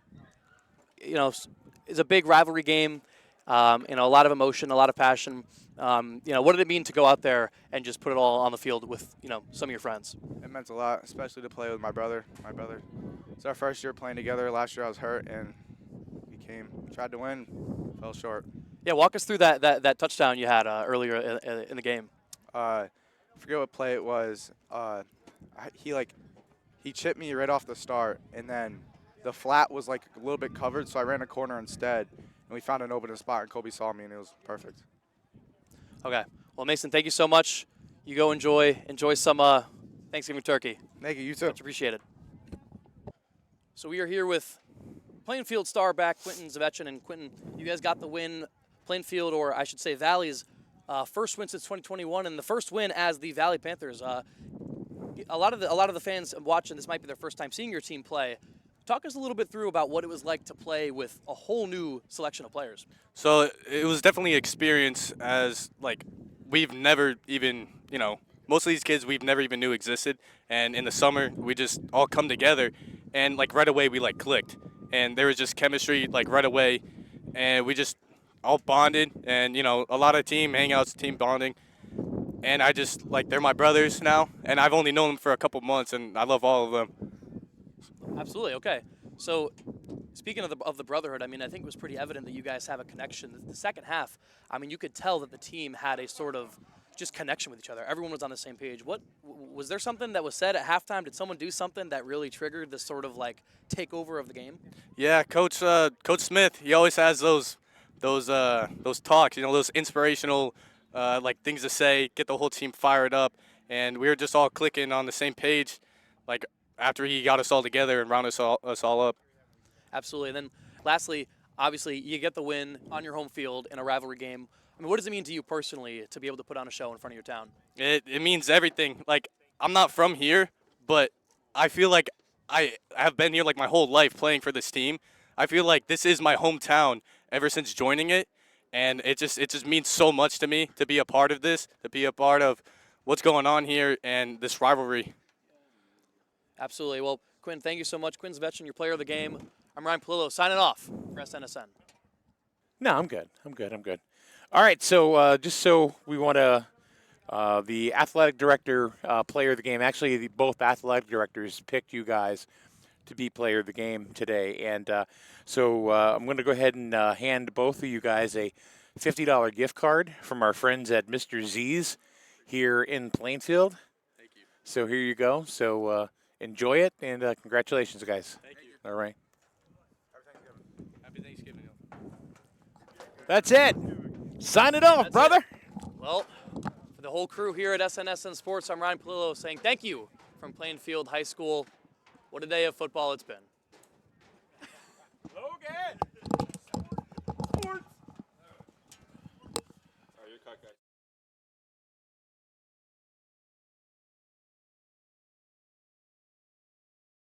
it's a big rivalry game. A lot of emotion, a lot of passion. What did it mean to go out there and just put it all on the field with some of your friends? It meant a lot, especially to play with my brother. It's our first year playing together. Last year I was hurt, and we tried to win, fell short. Yeah, walk us through that touchdown you had earlier in the game. I forget what play it was. He chipped me right off the start, and then the flat was like a little bit covered, so I ran a corner instead, and we found an open spot, and Kobe saw me, and it was perfect. Okay. Well, Mason, thank you so much. You go enjoy some Thanksgiving turkey. Thank you. You too. Much appreciated. So we are here with Plainfield star back Quentin Zavechin, and Quentin, you guys got the win. Plainfield, or I should say Valley's first win since 2021, and the first win as the Valley Panthers. A lot of the fans watching this might be their first time seeing your team play. Talk us a little bit through about what it was like to play with a whole new selection of players. So it was definitely an experience, as we've never even, most of these kids we've never even knew existed. And in the summer, we just all come together, and right away we clicked, and there was just chemistry right away, and we just all bonded, and a lot of team hangouts, team bonding, and I just they're my brothers now, and I've only known them for a couple months, and I love all of them. Absolutely. Okay. So, speaking of the brotherhood, I think it was pretty evident that you guys have a connection. The second half, you could tell that the team had a sort of just connection with each other. Everyone was on the same page. What was there something that was said at halftime? Did someone do something that really triggered this sort of takeover of the game? Yeah, Coach Smith. He always has those talks. Those inspirational things to say, get the whole team fired up, and we were just all clicking on the same page, after he got us all together and rounded us all up. Absolutely. And then lastly, obviously, you get the win on your home field in a rivalry game. What does it mean to you personally to be able to put on a show in front of your town? It means everything. I'm not from here, but I feel like I have been here my whole life playing for this team. I feel like this is my hometown ever since joining it, and it just means so much to me to be a part of this, to be a part of what's going on here and this rivalry. Absolutely. Well, Quinn, thank you so much. Quinn Zavechin, your player of the game. I'm Ryan Palillo, signing off for SNSN. No, I'm good. All right, so just so we want to, the athletic director, player of the game, actually both athletic directors picked you guys to be player of the game today. And so I'm going to go ahead and hand both of you guys a $50 gift card from our friends at Mr. Z's here in Plainfield. Thank you. So here you go. So enjoy it, and congratulations, guys. Thank you. All right. Happy Thanksgiving. That's it. Sign it off, brother. Well, for the whole crew here at SNSN Sports, I'm Ryan Palillo saying thank you from Plainfield High School. What a day of football it's been. Logan!